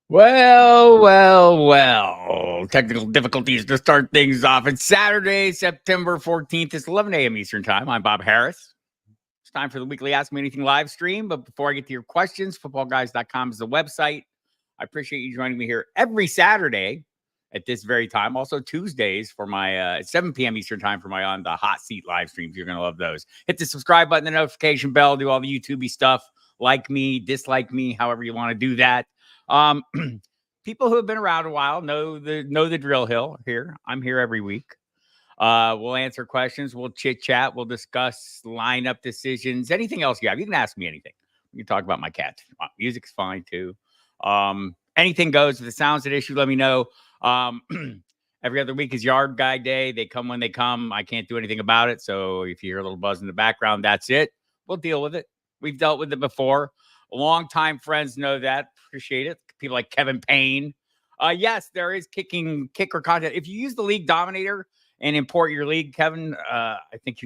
Well. Technical difficulties to start things off. It's Saturday, September 14th. It's 11 a.m. Eastern Time. I'm Bob Harris. It's time for the weekly Ask Me Anything live stream. But before I get to your questions, footballguys.com is the website. I appreciate you joining me here every Saturday at this very time. Also Tuesdays for my 7 p.m. Eastern Time for my On the Hot Seat live streams. You're going to love those. Hit the subscribe button, the notification bell, do all the YouTube-y stuff. Like me, dislike me, however you want to do that. People who have been around a while know the drill here. I'm here every week. We'll answer questions. We'll chit chat. We'll discuss lineup decisions. Anything else you have, you can ask me anything. We can talk about my cats. Music's fine too. Anything goes. If it sounds an issue, let me know. Every other week is Yard Guy Day. They come when they come. I can't do anything about it. So if you hear a little buzz in the background, that's it. We'll deal with it. We've dealt with it before. Longtime friends know that. Appreciate it. People like Kevin Payne. Yes, there is kicker content. If you use the League Dominator and import your league, Kevin, I think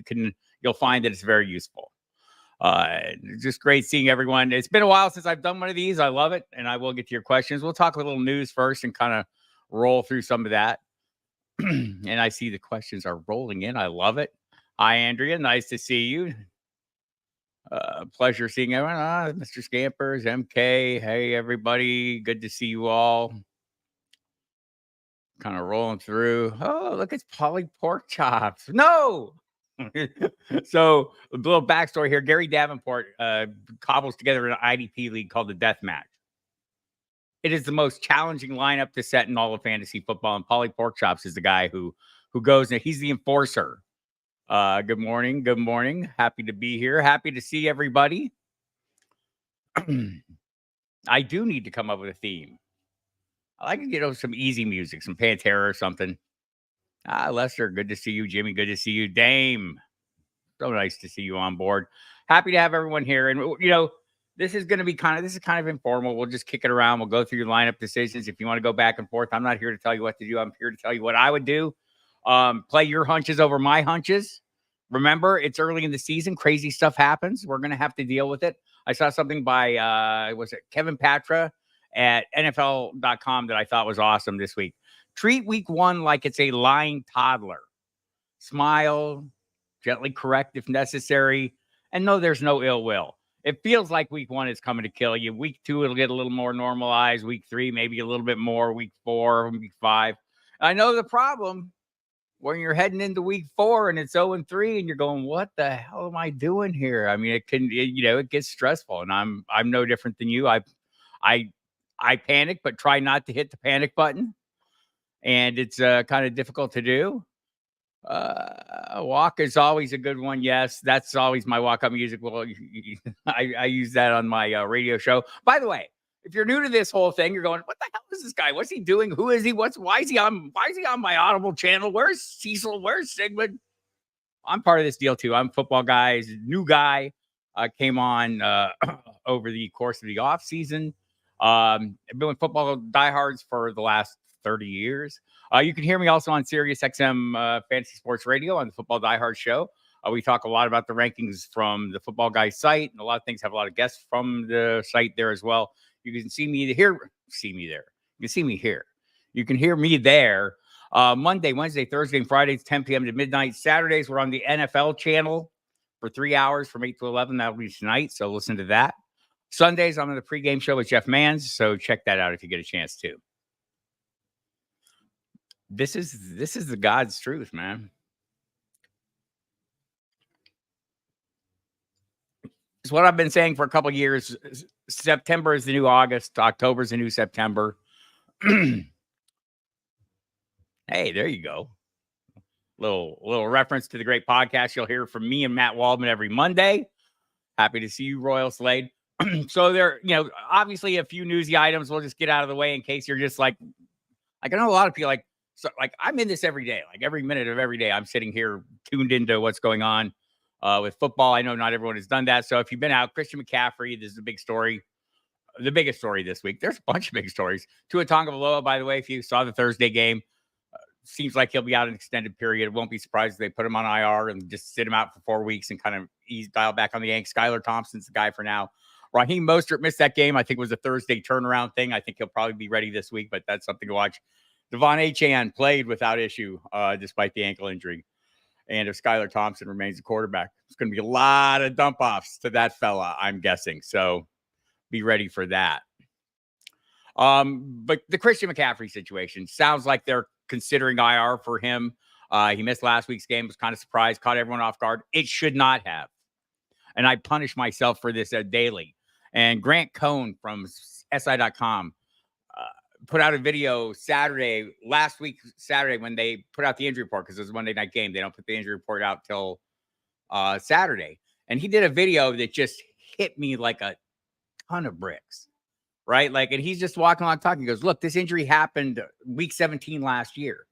you'll find that it's very useful. Just great seeing everyone. It's been a while since I've done one of these. I love it, and I will get to your questions. We'll talk a little news first and kind of roll through some of that. And I see the questions are rolling in. I love it. Hi, Andrea. Nice to see you. Pleasure seeing everyone. Mr. Scampers, MK. Hey, everybody. Good to see you all. Kind of rolling through. Oh, look, it's Polly Pork Chops. No. So a little backstory here. Gary Davenport cobbles together an IDP league called the Death Match. It is the most challenging lineup to set in all of fantasy football. And Polly Pork Chops is the guy who goes and he's the enforcer. Good morning. Good morning. Happy to be here. Happy to see everybody. I do need to come up with a theme. I like some easy music, some Pantera or something. Lester, good to see you. Jimmy, good to see you. Dame, so nice to see you on board. Happy to have everyone here. And, this is going to be kind of informal. We'll just kick it around. We'll go through your lineup decisions. If you want to go back and forth, I'm not here to tell you what to do. I'm here to tell you what I would do. Play your hunches over my hunches. Remember, it's early in the season. Crazy stuff happens. We're going to have to deal with it. I saw something by, Kevin Patra at NFL.com that I thought was awesome this week. Treat week 1 like it's a lying toddler. Smile, gently correct if necessary, and know there's no ill will. It feels like week 1 is coming to kill you. Week 2, it'll get a little more normalized. Week 3, maybe a little bit more. Week 4, week 5. I know the problem when you're heading into week 4 and it's 0-3 and you're going, what the hell am I doing here? I mean, it gets stressful, and I'm no different than you. I panic, but try not to hit the panic button. And it's kind of difficult to do. A walk is always a good one. Yes, that's always my walk-up music. Well, I use that on my radio show. By the way, if you're new to this whole thing, you're going, what the hell is this guy? What's he doing? Who is he? Why is he on my Audible channel? Where's Cecil? Where's Sigmund? I'm part of this deal too. I'm Football Guys, new guy. Came on over the course of the off season. I've been with football diehards for the last 30 years. You can hear me also on Sirius XM Fantasy Sports Radio on the Football Diehard Show. We talk a lot about the rankings from the Football Guys site, and a lot of things have a lot of guests from the site there as well. You can see me here, see me there. You can see me here. You can hear me there. Monday, Wednesday, Thursday, and Fridays, 10 p.m. to midnight. Saturdays, we're on the NFL channel for 3 hours from 8 to 11. That'll be tonight, so listen to that. Sundays, I'm on the pregame show with Jeff Manns, so check that out if you get a chance to. This is the God's truth, man. It's what I've been saying for a couple of years. September is the new August. October is the new September. Hey, there you go. Little reference to the great podcast you'll hear from me and Matt Waldman every Monday. Happy to see you, Royal Slade. So there, obviously a few newsy items we'll just get out of the way in case you're just like I know a lot of people I'm in this every day, like every minute of every day. I'm sitting here tuned into what's going on with football. I know not everyone has done that. So if you've been out, Christian McCaffrey, this is a big story. The biggest story this week. There's a bunch of big stories. Tua Tagovailoa, by the way, if you saw the Thursday game, seems like he'll be out an extended period. Won't be surprised if they put him on IR and just sit him out for 4 weeks and kind of he's dialed back on the Yanks. Skylar Thompson's the guy for now. Raheem Mostert missed that game. I think it was a Thursday turnaround thing. I think he'll probably be ready this week, but that's something to watch. Devon Achane played without issue despite the ankle injury. And if Skylar Thompson remains the quarterback, it's going to be a lot of dump offs to that fella, I'm guessing. So be ready for that. But the Christian McCaffrey situation sounds like they're considering IR for him. He missed last week's game, was kind of surprised, caught everyone off guard. It should not have. And I punish myself for this daily. And Grant Cohn from SI.com put out a video last week, Saturday, when they put out the injury report, because it was a Monday night game. They don't put the injury report out till Saturday. And he did a video that just hit me like a ton of bricks, right? Like, and he's just walking along talking. He goes, look, this injury happened week 17 last year.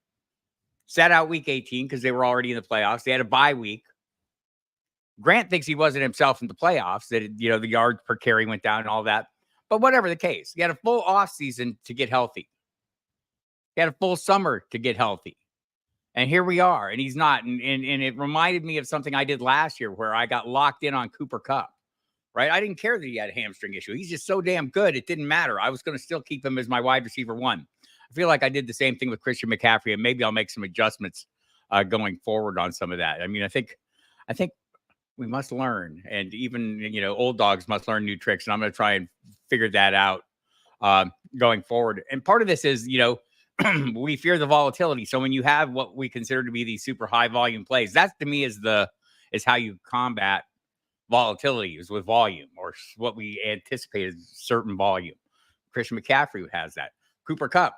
Sat out week 18 because they were already in the playoffs. They had a bye week. Grant thinks he wasn't himself in the playoffs, that, the yards per carry went down and all that. But whatever the case, he had a full off season to get healthy. He had a full summer to get healthy. And here we are, and he's not. And it reminded me of something I did last year where I got locked in on Cooper Kupp, right? I didn't care that he had a hamstring issue. He's just so damn good. It didn't matter. I was going to still keep him as my wide receiver one. I feel like I did the same thing with Christian McCaffrey, and maybe I'll make some adjustments going forward on some of that. I mean, I think we must learn, and even, old dogs must learn new tricks. And I'm going to try and figure that out going forward. And part of this is, we fear the volatility. So when you have what we consider to be these super high volume plays, that to me is how you combat volatility, is with volume, or what we anticipate is certain volume. Christian McCaffrey has that. Cooper Kupp.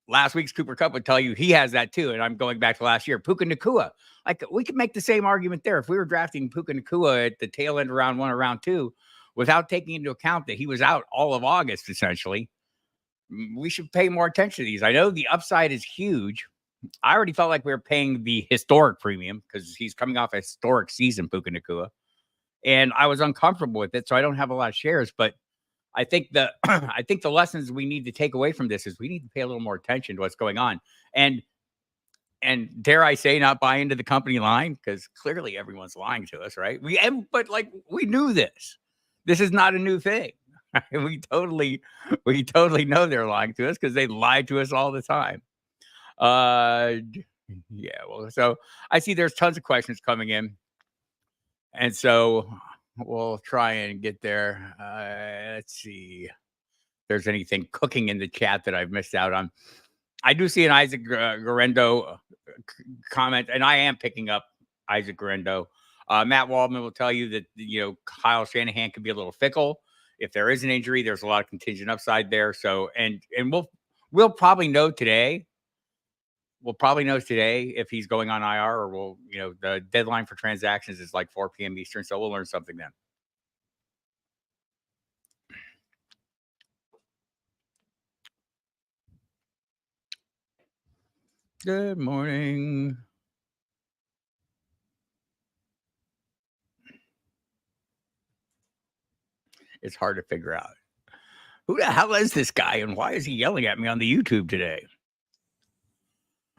Last week's Cooper Kupp would tell you he has that too. And I'm going back to last year. Puka Nacua. Like, we could make the same argument there. If we were drafting Puka Nacua at the tail end of round 1 or round 2, without taking into account that he was out all of August, essentially, we should pay more attention to these. I know the upside is huge. I already felt like we were paying the historic premium because he's coming off a historic season, Puka Nacua. And I was uncomfortable with it, so I don't have a lot of shares. But I think the lessons we need to take away from this is we need to pay a little more attention to what's going on. And dare I say, not buy into the company line, because clearly everyone's lying to us, right? But we knew this. This is not a new thing. We totally know they're lying to us because they lie to us all the time. Yeah. Well, so I see there's tons of questions coming in, and so we'll try and get there. Let's see if there's anything cooking in the chat that I've missed out on. I do see an Isaac Garendo comment, and I am picking up Isaac Garendo. Matt Waldman will tell you that, Kyle Shanahan could be a little fickle. If there is an injury, there's a lot of contingent upside there. So, and we'll probably know today. We'll probably know today if he's going on IR, or the deadline for transactions is like 4 p.m. Eastern. So we'll learn something then. Good morning. It's hard to figure out who the hell is this guy and why is he yelling at me on the YouTube today?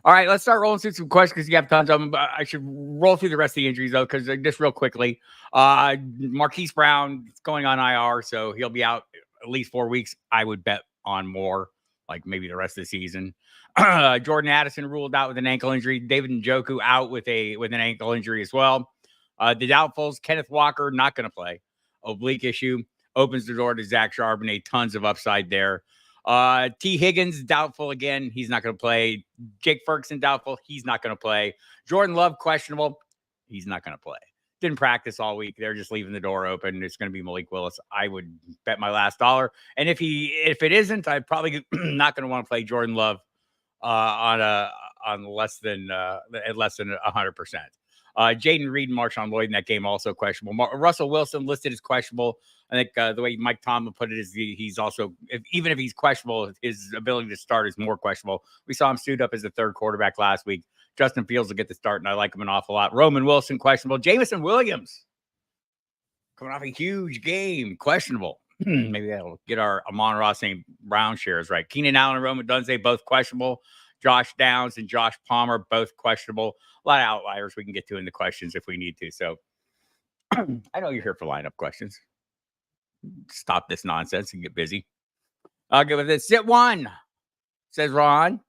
All right, let's start rolling through some questions because you have tons of them. But I should roll through the rest of the injuries, though, because just real quickly, Marquise Brown is going on IR, so he'll be out at least 4 weeks. I would bet on more, like maybe the rest of the season. Jordan Addison ruled out with an ankle injury. David Njoku out with an ankle injury as well. The doubtfuls, Kenneth Walker not going to play. Oblique issue opens the door to Zach Charbonnet. Tons of upside there. T. Higgins, doubtful again. He's not going to play. Jake Ferguson, doubtful. He's not going to play. Jordan Love, questionable. He's not going to play. Didn't practice all week. They're just leaving the door open. It's going to be Malik Willis. I would bet my last dollar. And if it isn't, I'm probably not going to want to play Jordan Love on less than 100%. Jaden Reed and Marshawn Lloyd in that game also questionable. Russell Wilson listed as questionable. I think the way Mike Tomlin put it is he's also, even if he's questionable, his ability to start is more questionable. We saw him suit up as the third quarterback last week. Justin Fields will get the start, and I like him an awful lot. Roman Wilson, questionable. Jameson Williams, coming off a huge game, questionable. Maybe that'll get our Amon-Ra St. Brown shares right. Keenan Allen and Roman Dunze, both questionable. Josh Downs and Josh Palmer, both questionable. A lot of outliers we can get to in the questions if we need to. So I know you're here for lineup questions. Stop this nonsense and get busy. I'll go with it. Sit one, says Ron.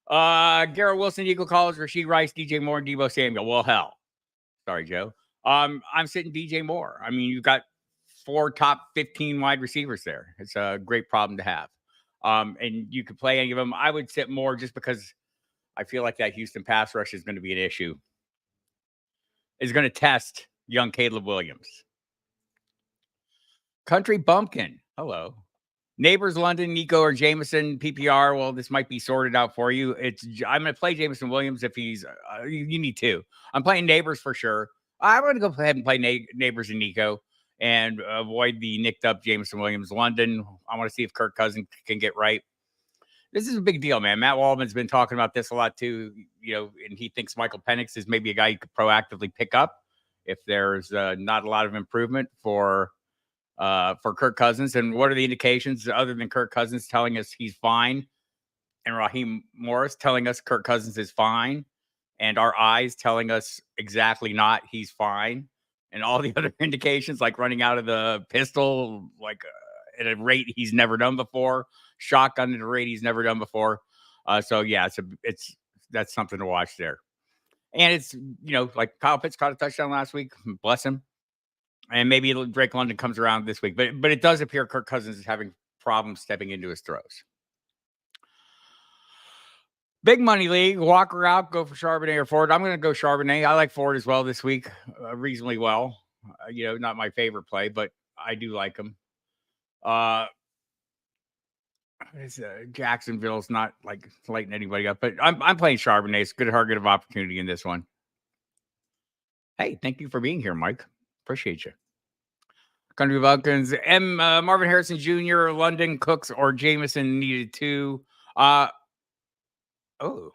Garrett Wilson, Eagle College, Rasheed Rice, DJ Moore, and Debo Samuel. Well, hell. Sorry, Joe. I'm sitting DJ Moore. I mean, you've got 4 top 15 wide receivers there. It's a great problem to have. And you could play any of them. I would sit Moore just because I feel like that Houston pass rush is going to be an issue. Is going to test young Caleb Williams. Country Bumpkin. Hello. Neighbors, London, Nico, or Jameson, PPR. Well, this might be sorted out for you. I'm going to play Jameson Williams if he's. You need to. I'm playing Neighbors for sure. I'm going to go ahead and play Neighbors and Nico and avoid the nicked up Jameson Williams. London. I want to see if Kirk Cousins can get right. This is a big deal, man. Matt Waldman's been talking about this a lot too. And he thinks Michael Penix is maybe a guy you could proactively pick up if there's not a lot of improvement for Kirk Cousins. And what are the indications other than Kirk Cousins telling us he's fine and Raheem Morris telling us Kirk Cousins is fine and our eyes telling us exactly not he's fine, and all the other indications like running out of the pistol like at a rate he's never done before, shotgun at a rate he's never done before. So yeah, that's something to watch there. And it's like Kyle Pitts caught a touchdown last week, bless him. And maybe Drake London comes around this week. But it does appear Kirk Cousins is having problems stepping into his throws. Big money league. Walker out. Go for Charbonnet or Ford. I'm going to go Charbonnet. I like Ford as well this week. Reasonably well. Not my favorite play, but I do like him. Jacksonville's not like lighting anybody up. But I'm playing Charbonnet. It's a good target of opportunity in this one. Hey, thank you for being here, Mike. Appreciate you. Country Bumpkins. Marvin Harrison Jr., London, Cooks, or Jameson needed 2. I'm going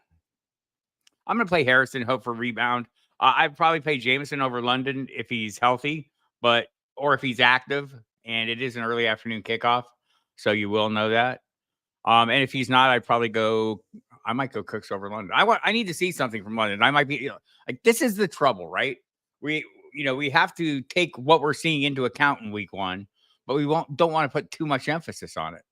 to play Harrison, hope for rebound. I'd probably play Jameson over London if he's healthy, or if he's active, and it is an early afternoon kickoff, so you will know that. And if he's not, I might go Cooks over London. I need to see something from London. I might be like, this is the trouble, right? We have to take what we're seeing into account in week 1, but we don't want to put too much emphasis on it.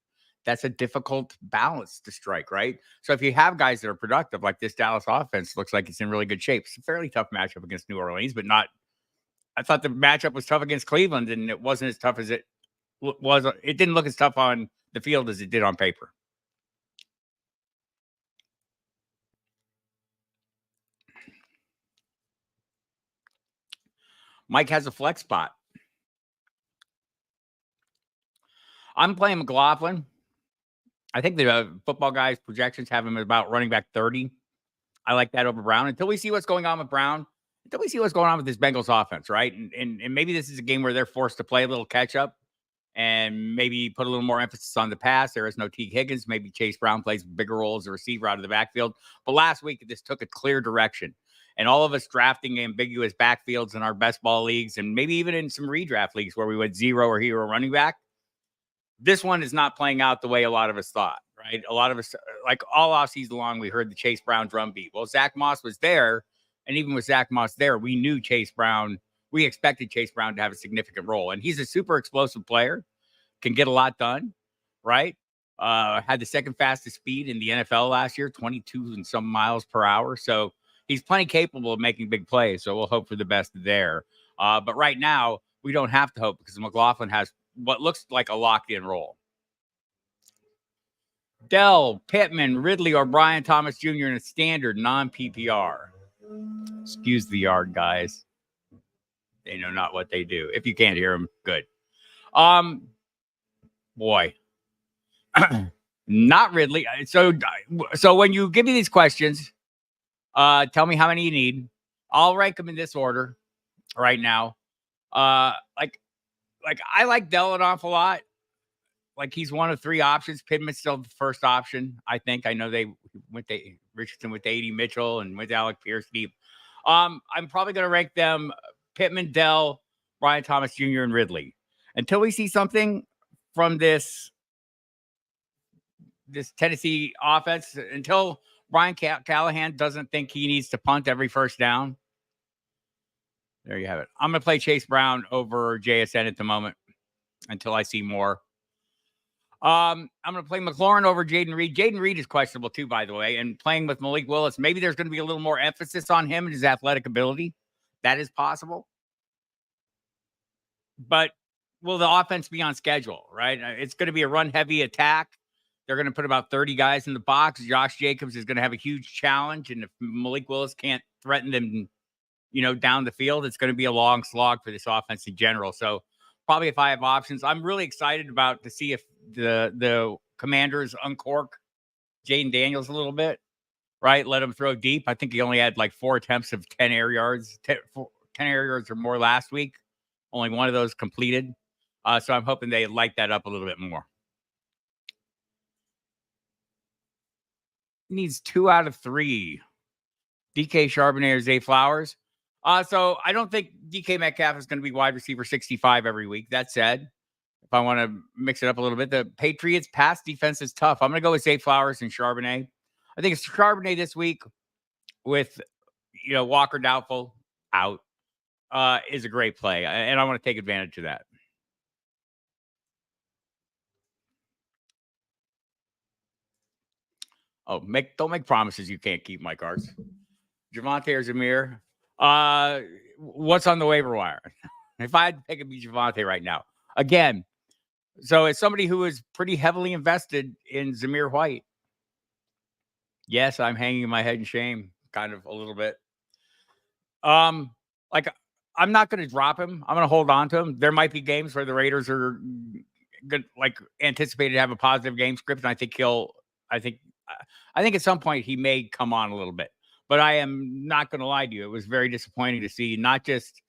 That's a difficult balance to strike, right? So if you have guys that are productive, like this Dallas offense looks like it's in really good shape. It's a fairly tough matchup against New Orleans, but not. I thought the matchup was tough against Cleveland, and it wasn't as tough as it was. It didn't look as tough on the field as it did on paper. Mike has a flex spot. I'm playing McLaughlin. I think the football guys' projections have him at about running back 30. I like that over Brown until we see what's going on with Brown, until we see what's going on with this Bengals offense, right? And maybe this is a game where they're forced to play a little catch up and maybe put a little more emphasis on the pass. There is no T. Higgins. Maybe Chase Brown plays bigger role as a receiver out of the backfield. But last week, this took a clear direction. And all of us drafting ambiguous backfields in our best ball leagues and maybe even in some redraft leagues where we went 0 or hero running back, this one is not playing out the way a lot of us thought, right? A lot of us, like all offseason long, we heard the Chase Brown drumbeat. Well, Zach Moss was there, and even with Zach Moss there, we knew we expected Chase Brown to have a significant role. And he's a super explosive player, can get a lot done, right? Had the second fastest speed in the NFL last year, 22 and some miles per hour. So he's plenty capable of making big plays. So we'll hope for the best there. But right now, we don't have to hope because McLaughlin has what looks like a locked-in role. Dell, Pittman, Ridley, or Brian Thomas Jr. in a standard non-PPR. Excuse the yard, guys. They know not what they do. If you can't hear them, good. Boy. Not Ridley. So when you give me these questions, tell me how many you need. I'll rank them in this order right now. Like I like Dell an awful lot. Like he's one of 3 options. Pittman's still the first option, I think. I know they went to Richardson with A.D. Mitchell and with Alec Pierce deep. I'm probably going to rank them Pittman, Dell, Brian Thomas Jr., and Ridley. Until we see something from this Tennessee offense, until Brian Callahan doesn't think he needs to punt every first down, There you have it. I'm going to play Chase Brown over JSN at the moment until I see more. I'm going to play McLaurin over Jaden Reed. Jaden Reed is questionable too, by the way, and playing with Malik Willis. Maybe there's going to be a little more emphasis on him and his athletic ability. That is possible. But will the offense be on schedule, right? It's going to be a run-heavy attack. They're going to put about 30 guys in the box. Josh Jacobs is going to have a huge challenge, and if Malik Willis can't threaten them, down the field, it's going to be a long slog for this offense in general. So probably if I have options, I'm really excited to see if the Commanders uncork Jaden Daniels a little bit, right? Let him throw deep. I think he only had like 4 attempts of 10 air yards, 10 air yards or more last week. Only one of those completed. So I'm hoping they light that up a little bit more. Needs 2 out of 3. DK Charbonnet or Zay Flowers. So I don't think DK Metcalf is going to be wide receiver 65 every week. That said, if I want to mix it up a little bit, the Patriots pass defense is tough. I'm going to go with Zay Flowers and Charbonnet. I think it's Charbonnet this week with, Walker doubtful out is a great play. And I want to take advantage of that. Oh, don't make promises you can't keep, Mike Arts. Javonte or Zamir. What's on the waiver wire? If I had to pick, it'd be Javonte right now. Again, so as somebody who is pretty heavily invested in Zamir White, yes, I'm hanging my head in shame, kind of a little bit. Like I'm not going to drop him. I'm going to hold on to him. There might be games where the Raiders are good, like anticipated to have a positive game script, and I think at some point he may come on a little bit. But I am not going to lie to you. It was very disappointing to see not just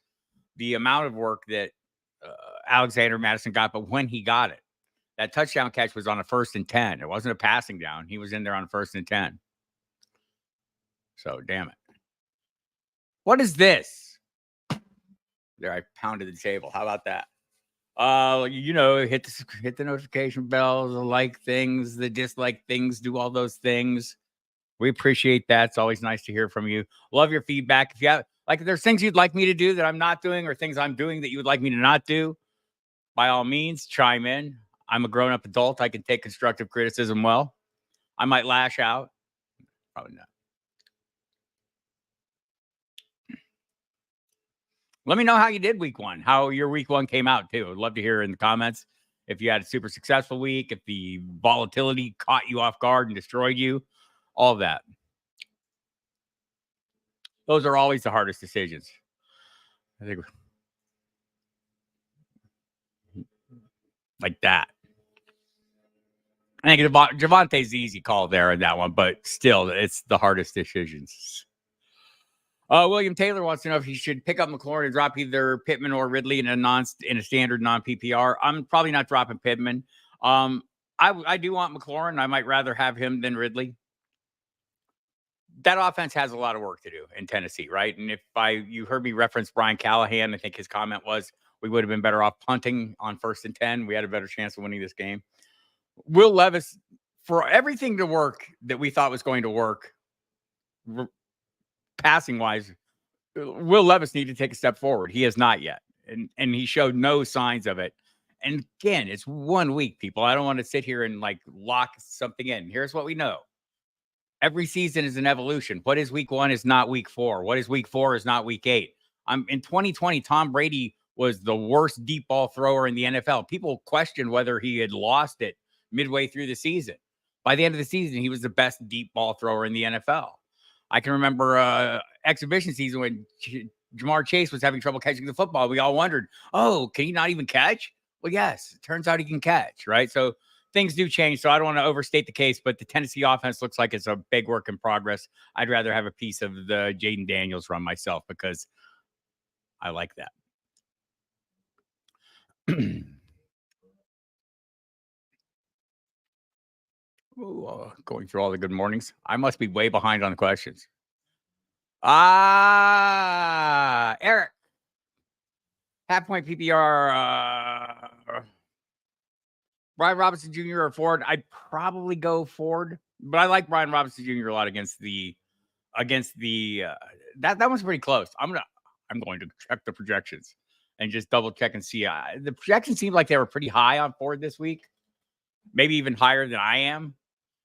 the amount of work that Alexander Madison got, but when he got it. That touchdown catch was on a 1st and 10. It wasn't a passing down. He was in there on 1st and 10. So, damn it. What is this? There, I pounded the table. How about that? Hit the notification bell, the like things, the dislike things, do all those things. We appreciate that. It's always nice to hear from you. Love your feedback. If you have, if there's things you'd like me to do that I'm not doing or things I'm doing that you would like me to not do, by all means, chime in. I'm a grown-up adult. I can take constructive criticism well. I might lash out. Probably not. Let me know how you did week 1, how your week 1 came out, too. I'd love to hear in the comments if you had a super successful week, if the volatility caught you off guard and destroyed you, all of that. Those are always the hardest decisions. I think like that. I think Javonte's the easy call there in that one, but still, it's the hardest decisions. William Taylor wants to know if he should pick up McLaurin and drop either Pittman or Ridley in a standard non-PPR. I'm probably not dropping Pittman. I do want McLaurin. I might rather have him than Ridley. That offense has a lot of work to do in Tennessee, right? And if you heard me reference Brian Callahan, I think his comment was we would have been better off punting on 1st and 10. We had a better chance of winning this game. Will Levis, for everything to work that we thought was going to work, passing wise, Will Levis need to take a step forward. He has not yet, and he showed no signs of it. And again, it's 1 week, people. I don't want to sit here and lock something in. Here's what we know. Every season is an evolution. What is week 1 is not week 4. What is week 4 is not week 8. In 2020, Tom Brady was the worst deep ball thrower in the NFL. People questioned whether he had lost it midway through the season. By the end of the season, he was the best deep ball thrower in the NFL. I can remember exhibition season when Jamar Chase was having trouble catching the football. We all wondered, can he not even catch? Well, yes, it turns out he can catch, right? So things do change. So I don't want to overstate the case, but the Tennessee offense looks like it's a big work in progress. I'd rather have a piece of the Jaden Daniels run myself because I like that. Going through all the good mornings. I must be way behind on the questions. Eric. Half point PPR. Brian Robinson Jr. or Ford. I'd probably go Ford, but I like Brian Robinson Jr. a lot against the that one's pretty close. I I'm going to check the projections and just double check and see. The projections seemed like they were pretty high on Ford this week, maybe even higher than I am.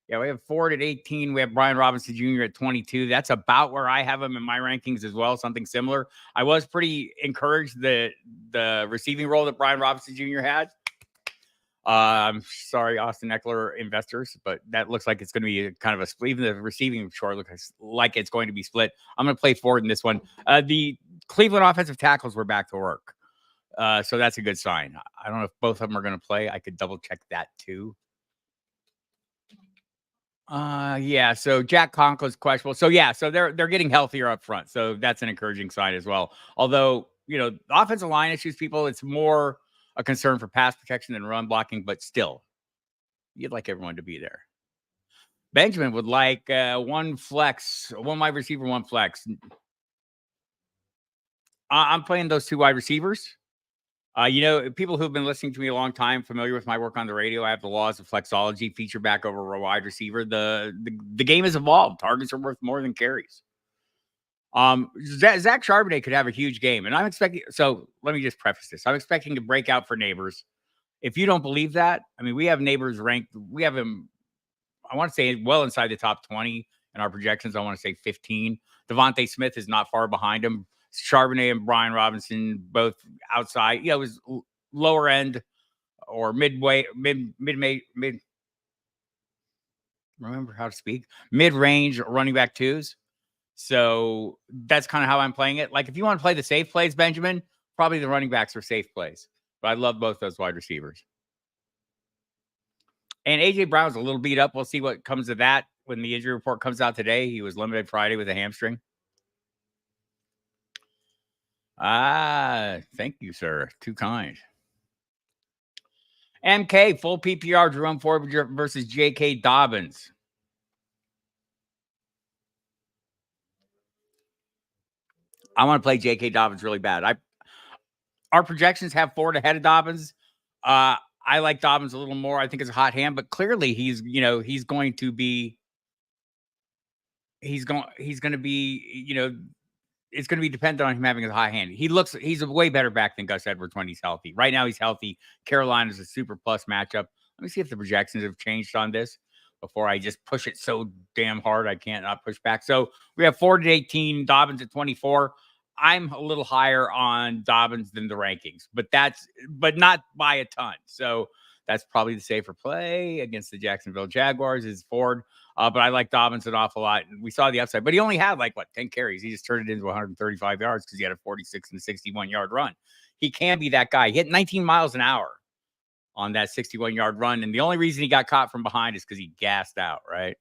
Yeah, we have Ford at 18. We have Brian Robinson Jr. at 22. That's about where I have him in my rankings as well, something similar. I was pretty encouraged that the receiving role that Brian Robinson Jr. had. I'm sorry, Austin Eckler investors, but that looks like it's going to be kind of a split. Even the receiving short looks like it's going to be split. I'm going to play Ford in this one. The Cleveland offensive tackles were back to work. So that's a good sign. I don't know if both of them are going to play. I could double check that too. Yeah. So Jack Conklin's questionable. So yeah, so they're getting healthier up front. So that's an encouraging sign as well. Although, the offensive line issues, people, it's more a concern for pass protection than run blocking, but still, you'd like everyone to be there. Benjamin would like one wide receiver, one flex. I'm playing those 2 wide receivers. People who've been listening to me a long time, familiar with my work on the radio, I have the laws of flexology, feature back over a wide receiver. The game has evolved. Targets are worth more than carries. Zach Charbonnet could have a huge game, and I'm expecting. So let me just preface this: I'm expecting to break out for Neighbors. If you don't believe that, I mean, we have Neighbors ranked. We have him. I want to say well inside the top 20 in our projections. I want to say 15. Devontae Smith is not far behind him. Charbonnet and Brian Robinson both outside. Yeah, it was lower end or midway, mid. Remember how to speak? Mid-range running back 2s. So that's kind of how I'm playing it. Like if you want to play the safe plays, Benjamin, probably the running backs are safe plays. But I love both those wide receivers. And AJ Brown's a little beat up. We'll see what comes of that when the injury report comes out today. He was limited Friday with a hamstring. Thank you, sir. Too kind. MK, full PPR, Jerome Ford versus J.K. Dobbins. I want to play J.K. Dobbins really bad. Our projections have Ford ahead of Dobbins. I like Dobbins a little more. I think it's a hot hand, but clearly he's going to be it's going to be dependent on him having a high hand. He's a way better back than Gus Edwards when he's healthy. Right now he's healthy. Carolina's a super plus matchup. Let me see if the projections have changed on this before I just push it so damn hard I can't not push back. So we have Ford at 18, Dobbins at 24. I'm a little higher on Dobbins than the rankings, but not by a ton. So that's probably the safer play against the Jacksonville Jaguars is Ford. But I like Dobbins an awful lot. And we saw the upside, but he only had 10 carries. He just turned it into 135 yards because he had a 46 and 61-yard run. He can be that guy. He hit 19 miles an hour on that 61-yard run. And the only reason he got caught from behind is because he gassed out, right?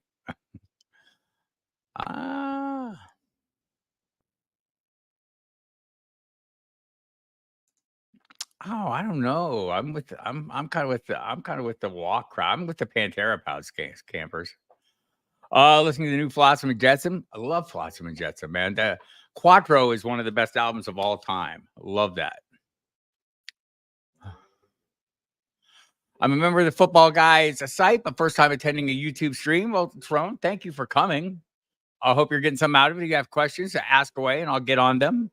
Oh, I don't know. I'm kind of with the walk crowd. I'm with the Pantera Pouch campers. Listening to the new Flotsam and Jetsam. I love Flotsam and Jetsam, man. The Quattro is one of the best albums of all time. Love that. I'm a member of the Football Guys site, but first time attending a YouTube stream. Well, Throne, thank you for coming. I hope you're getting something out of it. If you have questions, ask away, and I'll get on them.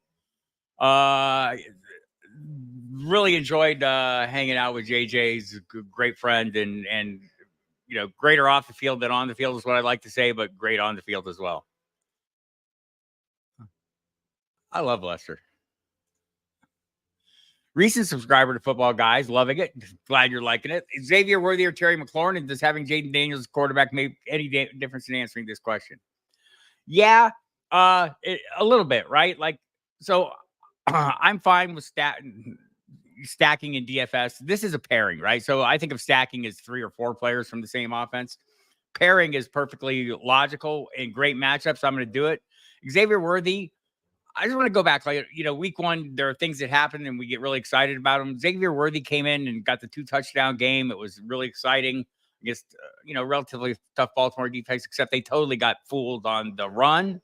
Really enjoyed hanging out with JJ's a great friend and greater off the field than on the field is what I like to say, but great on the field as well. I love Lester. Recent subscriber to Football Guys, loving it. Glad you're liking it. Xavier Worthy or Terry McLaurin, and does having Jaden Daniels as quarterback make any difference in answering this question? Yeah, a little bit, right? I'm fine with stacking in DFS. This is a pairing, right? So I think of stacking as 3 or 4 players from the same offense. Pairing is perfectly logical and great matchups. I'm going to do it. Xavier Worthy, I just want to go back. Week 1, there are things that happen and we get really excited about them. Xavier Worthy came in and got the 2-touchdown game. It was really exciting against, relatively tough Baltimore defense, except they totally got fooled on the run,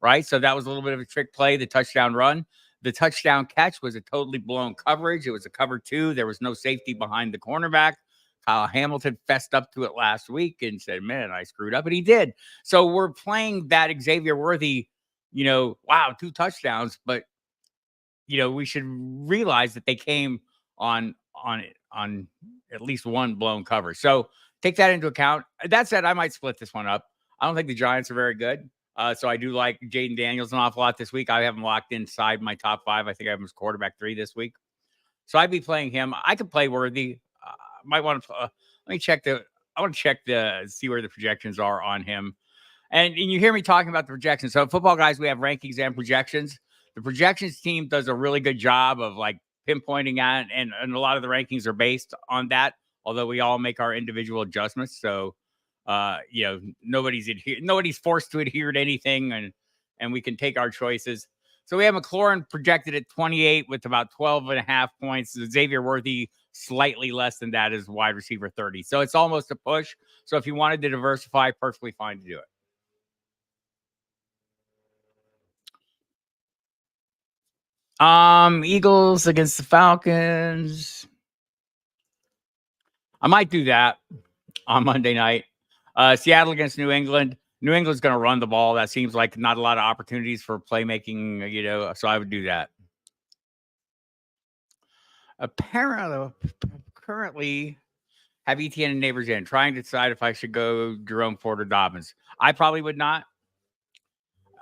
right? So that was a little bit of a trick play, the touchdown run. The touchdown catch was a totally blown coverage. It was a cover 2. There was no safety behind the cornerback. Kyle Hamilton fessed up to it last week and said, man, I screwed up. And he did. So we're playing that Xavier Worthy, wow, 2 touchdowns. But we should realize that they came on at least one blown cover. So take that into account. That said, I might split this one up. I don't think the Giants are very good. So I do like Jaden Daniels an awful lot this week. I have him locked inside my top 5. I think I have him as quarterback 3 this week. So I'd be playing him. I could play Worthy. Might want to let me check I want to check see where the projections are on him. And you hear me talking about the projections. So football guys, we have rankings and projections. The projections team does a really good job of like pinpointing at, and a lot of the rankings are based on that, although we all make our individual adjustments. So nobody's forced to adhere to anything, and we can take our choices. So we have McLaurin projected at 28 with about 12.5 points. Xavier Worthy slightly less than that as wide receiver 30. So it's almost a push. So if you wanted to diversify, perfectly fine to do it. Eagles against the Falcons. I might do that on Monday night. Seattle against New England. New England's going to run the ball. That seems like not a lot of opportunities for playmaking, so I would do that. Apparently, currently have ETN and Neighbors in, trying to decide if I should go Jerome Ford or Dobbins. I probably would not.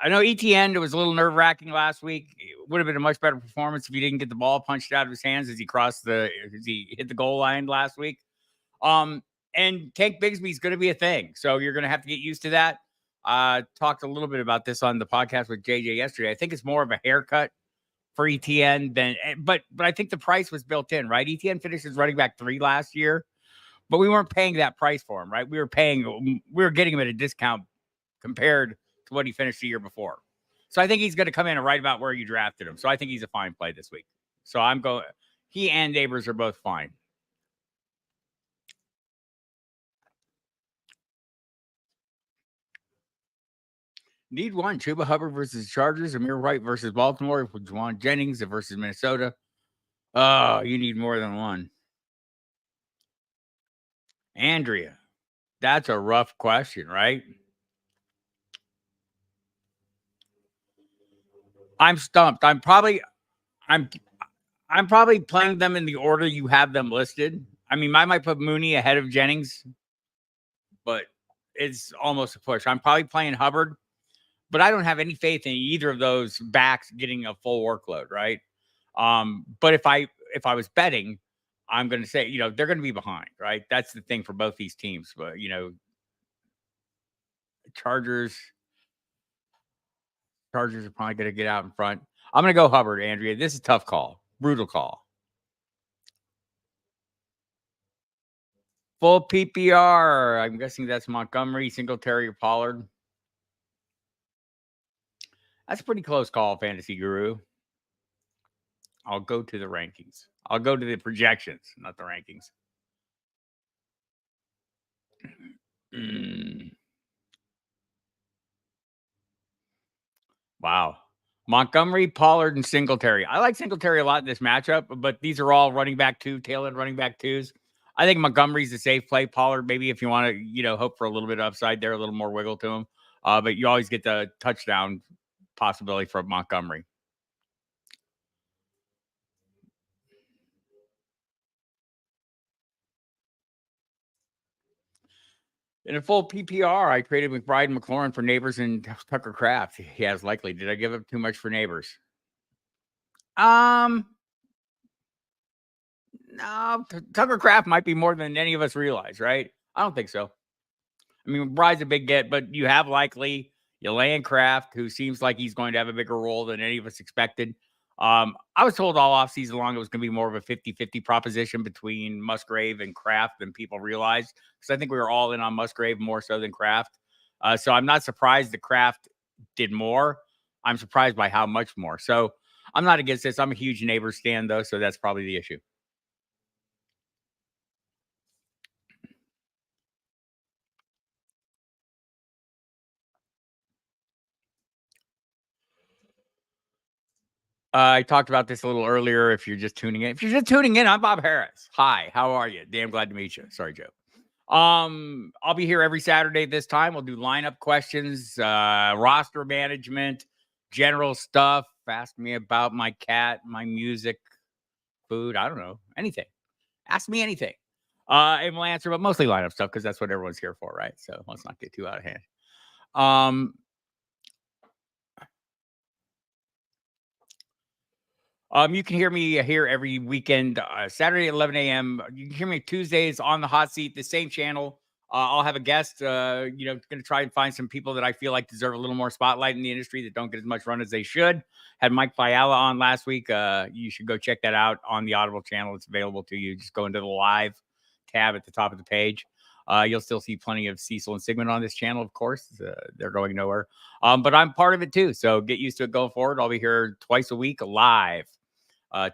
I know ETN, it was a little nerve-wracking last week. It would have been a much better performance if he didn't get the ball punched out of his hands as he hit the goal line last week. And Tank Bigsby is going to be a thing. So you're going to have to get used to that. Talked a little bit about this on the podcast with JJ yesterday. I think it's more of a haircut for ETN but I think the price was built in, right? ETN finished as running back 3 last year, but we weren't paying that price for him, right? We were getting him at a discount compared to what he finished the year before. So I think he's going to come in right about where you drafted him. So I think he's a fine play this week. So he and Neighbors are both fine. Need one. Chuba Hubbard versus Chargers. Amir White versus Baltimore. Juwan Jennings versus Minnesota. Oh, you need more than one. Andrea, that's a rough question, right? I'm stumped. I'm probably playing them in the order you have them listed. I mean, I might put Mooney ahead of Jennings, but it's almost a push. I'm probably playing Hubbard, but I don't have any faith in either of those backs getting a full workload, right? But if I was betting, I'm going to say, they're going to be behind, right? That's the thing for both these teams. But, Chargers are probably going to get out in front. I'm going to go Hubbard, Andrea. This is a tough call. Brutal call. Full PPR. I'm guessing that's Montgomery, Singletary, or Pollard. That's a pretty close call, Fantasy Guru. I'll go to the rankings. I'll go to the projections, not the rankings. Wow. Montgomery, Pollard, and Singletary. I like Singletary a lot in this matchup, but these are all running back 2, tail-end running back 2s. I think Montgomery's a safe play. Pollard, maybe if you want to, hope for a little bit of upside there, a little more wiggle to him. But you always get the touchdown possibility from Montgomery. In a full PPR, I traded McBride and McLaurin for Neighbors and Tucker Kraft. He has likely. Did I give up too much for Neighbors? No, Tucker Kraft might be more than any of us realize, right? I don't think so. I mean, McBride's a big get, but you have likely you land Kraft, who seems like he's going to have a bigger role than any of us expected. I was told all offseason long it was going to be more of a 50-50 proposition between Musgrave and Kraft than people realized, because I think we were all in on Musgrave more so than Kraft. So I'm not surprised that Kraft did more. I'm surprised by how much more. So I'm not against this. I'm a huge Neighbors stan, though, so that's probably the issue. I talked about this a little earlier. If you're just tuning in, I'm Bob Harris. Hi, how are you? Damn glad to meet you. Sorry, Joe. I'll be here every Saturday this time. We'll do lineup questions, roster management, general stuff, Ask me about my cat, my music, food. I don't know. Anything. Ask me anything. And we'll answer, but mostly lineup stuff because that's what everyone's here for, right? So let's not get too out of hand. You can hear me here every weekend, Saturday at 11 a.m. You can hear me Tuesdays on the hot seat, the same channel. I'll have a guest, going to try and find some people that I feel like deserve a little more spotlight in the industry that don't get as much run as they should. Had Mike Fiala on last week. You should go check that out on the Audible channel. It's available to you. Just go into the live tab at the top of the page. You'll still see plenty of Cecil and Sigmund on this channel, of course. They're going nowhere. But I'm part of it too. So get used to it going forward. I'll be here twice a week live.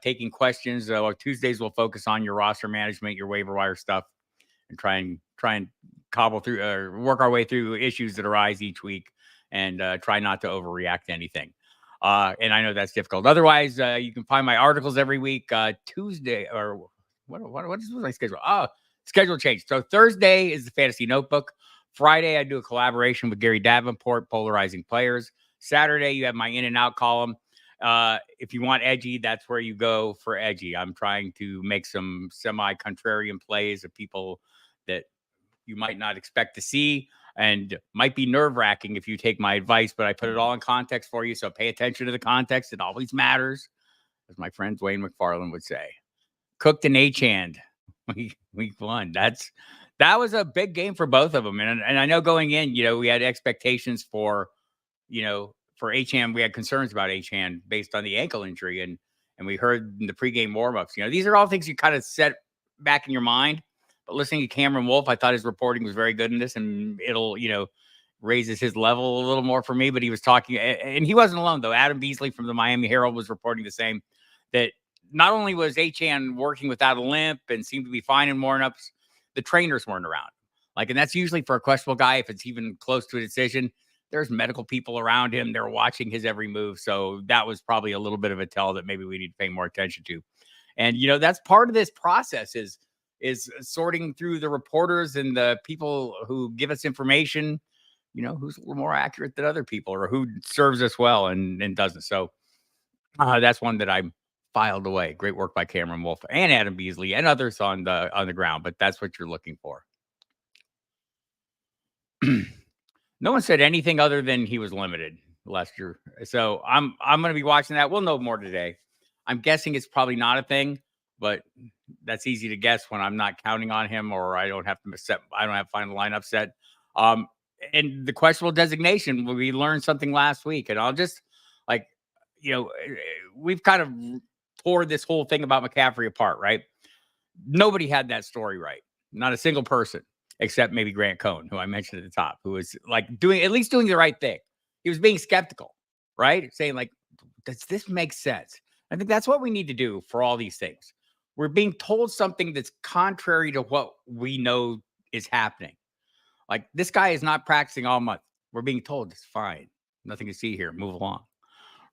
Taking questions. Tuesdays we'll focus on your roster management, your waiver wire stuff, and try and cobble through, work our way through issues that arise each week, and try not to overreact to anything. And I know that's difficult. Otherwise, you can find my articles every week. Tuesday or what is my schedule? Oh, schedule change. So Thursday is the Fantasy Notebook. Friday I do a collaboration with Gary Davenport, Polarizing Players. Saturday you have my in and out column. If you want edgy, that's where you go for edgy. I'm trying to make some semi-contrarian plays of people that you might not expect to see and might be nerve-wracking if you take my advice, but I put it all in context for you, so pay attention to the context. It always matters, as my friend Dwayne McFarland would say. Cooked an H-hand week one. That was a big game for both of them. And I know going in, we had expectations for H-hand, we had concerns about H-hand based on the ankle injury, and we heard in the pregame warmups. These are all things you kind of set back in your mind. But listening to Cameron Wolf, I thought his reporting was very good in this, and it'll raises his level a little more for me. But he was talking, and he wasn't alone though. Adam Beasley from the Miami Herald was reporting the same. That not only was H-hand working without a limp and seemed to be fine in warmups, the trainers weren't around. And that's usually for a questionable guy if it's even close to a decision. There's medical people around him. They're watching his every move. So that was probably a little bit of a tell that maybe we need to pay more attention to. And, that's part of this process is sorting through the reporters and the people who give us information, who's a little more accurate than other people or who serves us well and doesn't. So that's one that I filed away. Great work by Cameron Wolf and Adam Beasley and others on the ground. But that's what you're looking for. No one said anything other than he was limited last year. So I'm going to be watching that. We'll know more today. I'm guessing it's probably not a thing, but that's easy to guess when I'm not counting on him or I don't have final lineup set. And the questionable designation, we learned something last week, and I'll just we've kind of tore this whole thing about McCaffrey apart, right? Nobody had that story right. Not a single person. Except maybe Grant Cohn, who I mentioned at the top, who was doing the right thing. He was being skeptical, right? Saying does this make sense? I think that's what we need to do for all these things. We're being told something that's contrary to what we know is happening. This guy is not practicing all month. We're being told it's fine. Nothing to see here. Move along,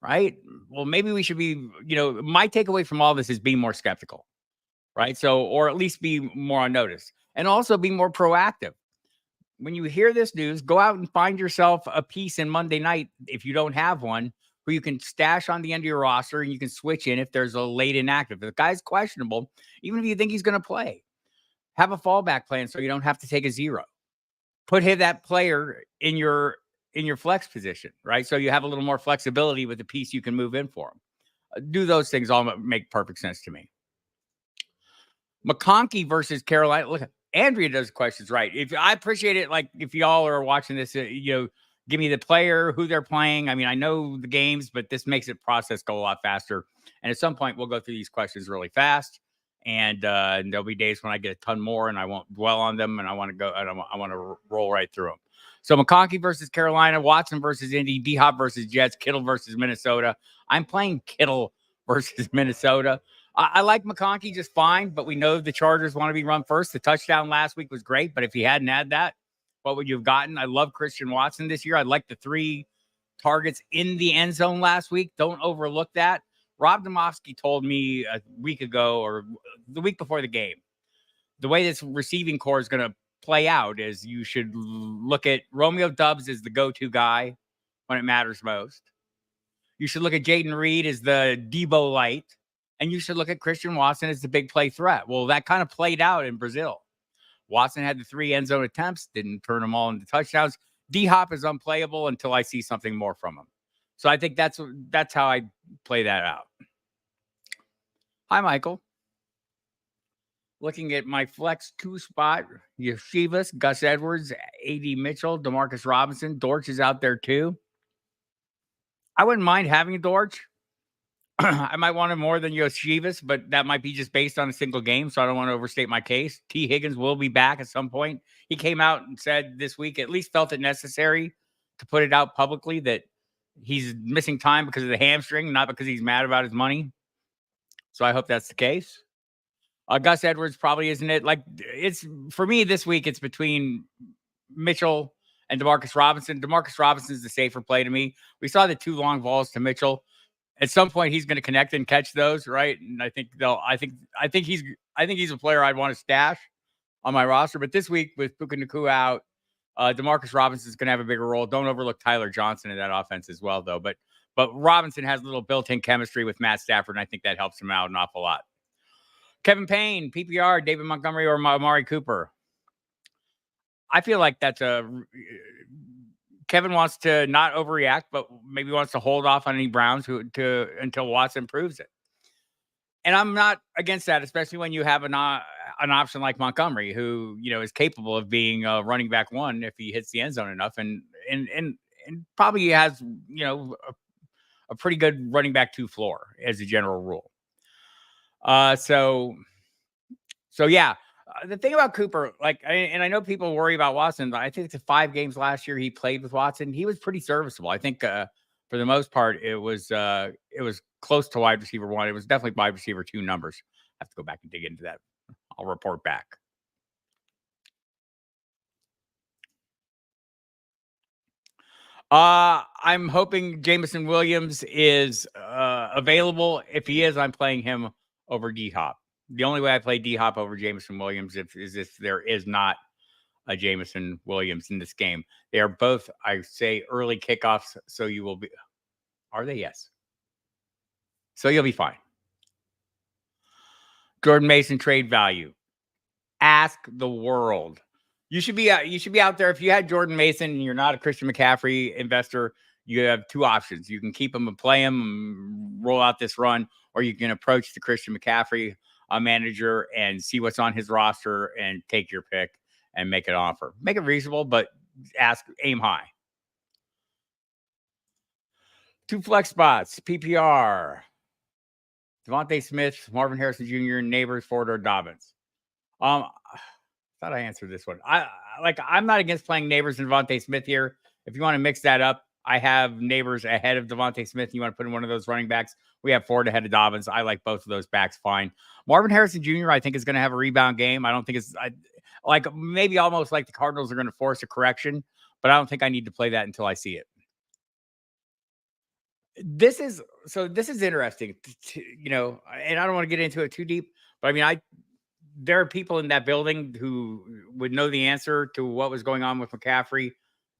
right? Well, maybe we should be, my takeaway from all this is being more skeptical, right? So, or at least be more on notice. And also be more proactive. When you hear this news, go out and find yourself a piece in Monday night, if you don't have one, where you can stash on the end of your roster and you can switch in if there's a late inactive. If the guy's questionable, even if you think he's going to play, have a fallback plan so you don't have to take a zero. Put that player in your flex position, right? So you have a little more flexibility with the piece you can move in for him. Do those things all make perfect sense to me. McConkey versus Carolina. Look, Andrea does questions right. If I appreciate it, if y'all are watching this, give me the player, who they're playing. I mean, I know the games, but this makes it process go a lot faster. And at some point, we'll go through these questions really fast. And there'll be days when I get a ton more, and I won't dwell on them. And I want to go. And I want to roll right through them. So McConkey versus Carolina, Watson versus Indy, D-Hop versus Jets, Kittle versus Minnesota. I'm playing Kittle versus Minnesota. I like McConkey just fine, but we know the Chargers want to be run first. The touchdown last week was great, but if he hadn't had that, what would you have gotten? I love Christian Watson this year. I like the 3 targets in the end zone last week. Don't overlook that. Rob Domofsky told me a week ago or the week before the game, the way this receiving core is going to play out is you should look at Romeo Doubs as the go-to guy when it matters most. You should look at Jaden Reed as the Debo light, and you should look at Christian Watson as the big play threat. Well, that kind of played out in Brazil. Watson had the 3 end zone attempts, didn't turn them all into touchdowns. D-Hop is unplayable until I see something more from him. So I think that's how I play that out. Hi, Michael. Looking at my flex 2 spot, Yeshivas, Gus Edwards, A.D. Mitchell, Demarcus Robinson. Dortch is out there too. I wouldn't mind having Dortch. I might want him more than Yeshivas, but that might be just based on a single game, so I don't want to overstate my case. T. Higgins will be back at some point. He came out and said this week, at least felt it necessary to put it out publicly, that he's missing time because of the hamstring, not because he's mad about his money. So I hope that's the case. Gus Edwards probably isn't it. Like, it's for me this week, it's between Mitchell and Demarcus Robinson. Demarcus Robinson is the safer play to me. We saw the 2 long balls to Mitchell. At some point, he's going to connect and catch those, right? And I think he's a player I'd want to stash on my roster. But this week with Puka Nacua out, Demarcus Robinson is going to have a bigger role. Don't overlook Tyler Johnson in that offense as well, though. But Robinson has a little built-in chemistry with Matt Stafford, and I think that helps him out an awful lot. Kevin Payne, PPR, David Montgomery, or Amari Cooper. I feel like that's Kevin wants to not overreact, but maybe wants to hold off on any Browns until Watson proves it. And I'm not against that, especially when you have an option like Montgomery, who is capable of being a running back 1 if he hits the end zone enough, and probably has a pretty good running back 2 floor as a general rule. So yeah. The thing about Cooper, and I know people worry about Watson, but I think the 5 games last year he played with Watson, he was pretty serviceable. I think for the most part, it was close to wide receiver 1. It was definitely wide receiver 2 numbers. I have to go back and dig into that. I'll report back. I'm hoping Jameson Williams is available. If he is, I'm playing him over D-Hop. The only way I play D-Hop over Jameson Williams is if there is not a Jameson Williams in this game. They are both, I say, early kickoffs, so you will be. Are they? Yes. So you'll be fine. Jordan Mason trade value. Ask the world. You should be out there. If you had Jordan Mason and you're not a Christian McCaffrey investor, you have 2 options. You can keep him and play him and roll out this run, or you can approach the Christian McCaffrey manager and see what's on his roster and take your pick and make an offer. Make it reasonable, but aim high. 2 flex spots, PPR. Devontae Smith, Marvin Harrison Jr., Neighbors, Ford, or Dobbins. I thought I answered this one. I'm not against playing Neighbors and Devontae Smith here. If you want to mix that up, I have Neighbors ahead of Devontae Smith. You want to put in one of those running backs? We have Ford ahead of Dobbins. I like both of those backs fine. Marvin Harrison Jr., I think, is going to have a rebound game. I don't think maybe almost like the Cardinals are going to force a correction, but I don't think I need to play that until I see it. This is interesting, and I don't want to get into it too deep, but I mean, there are people in that building who would know the answer to what was going on with McCaffrey.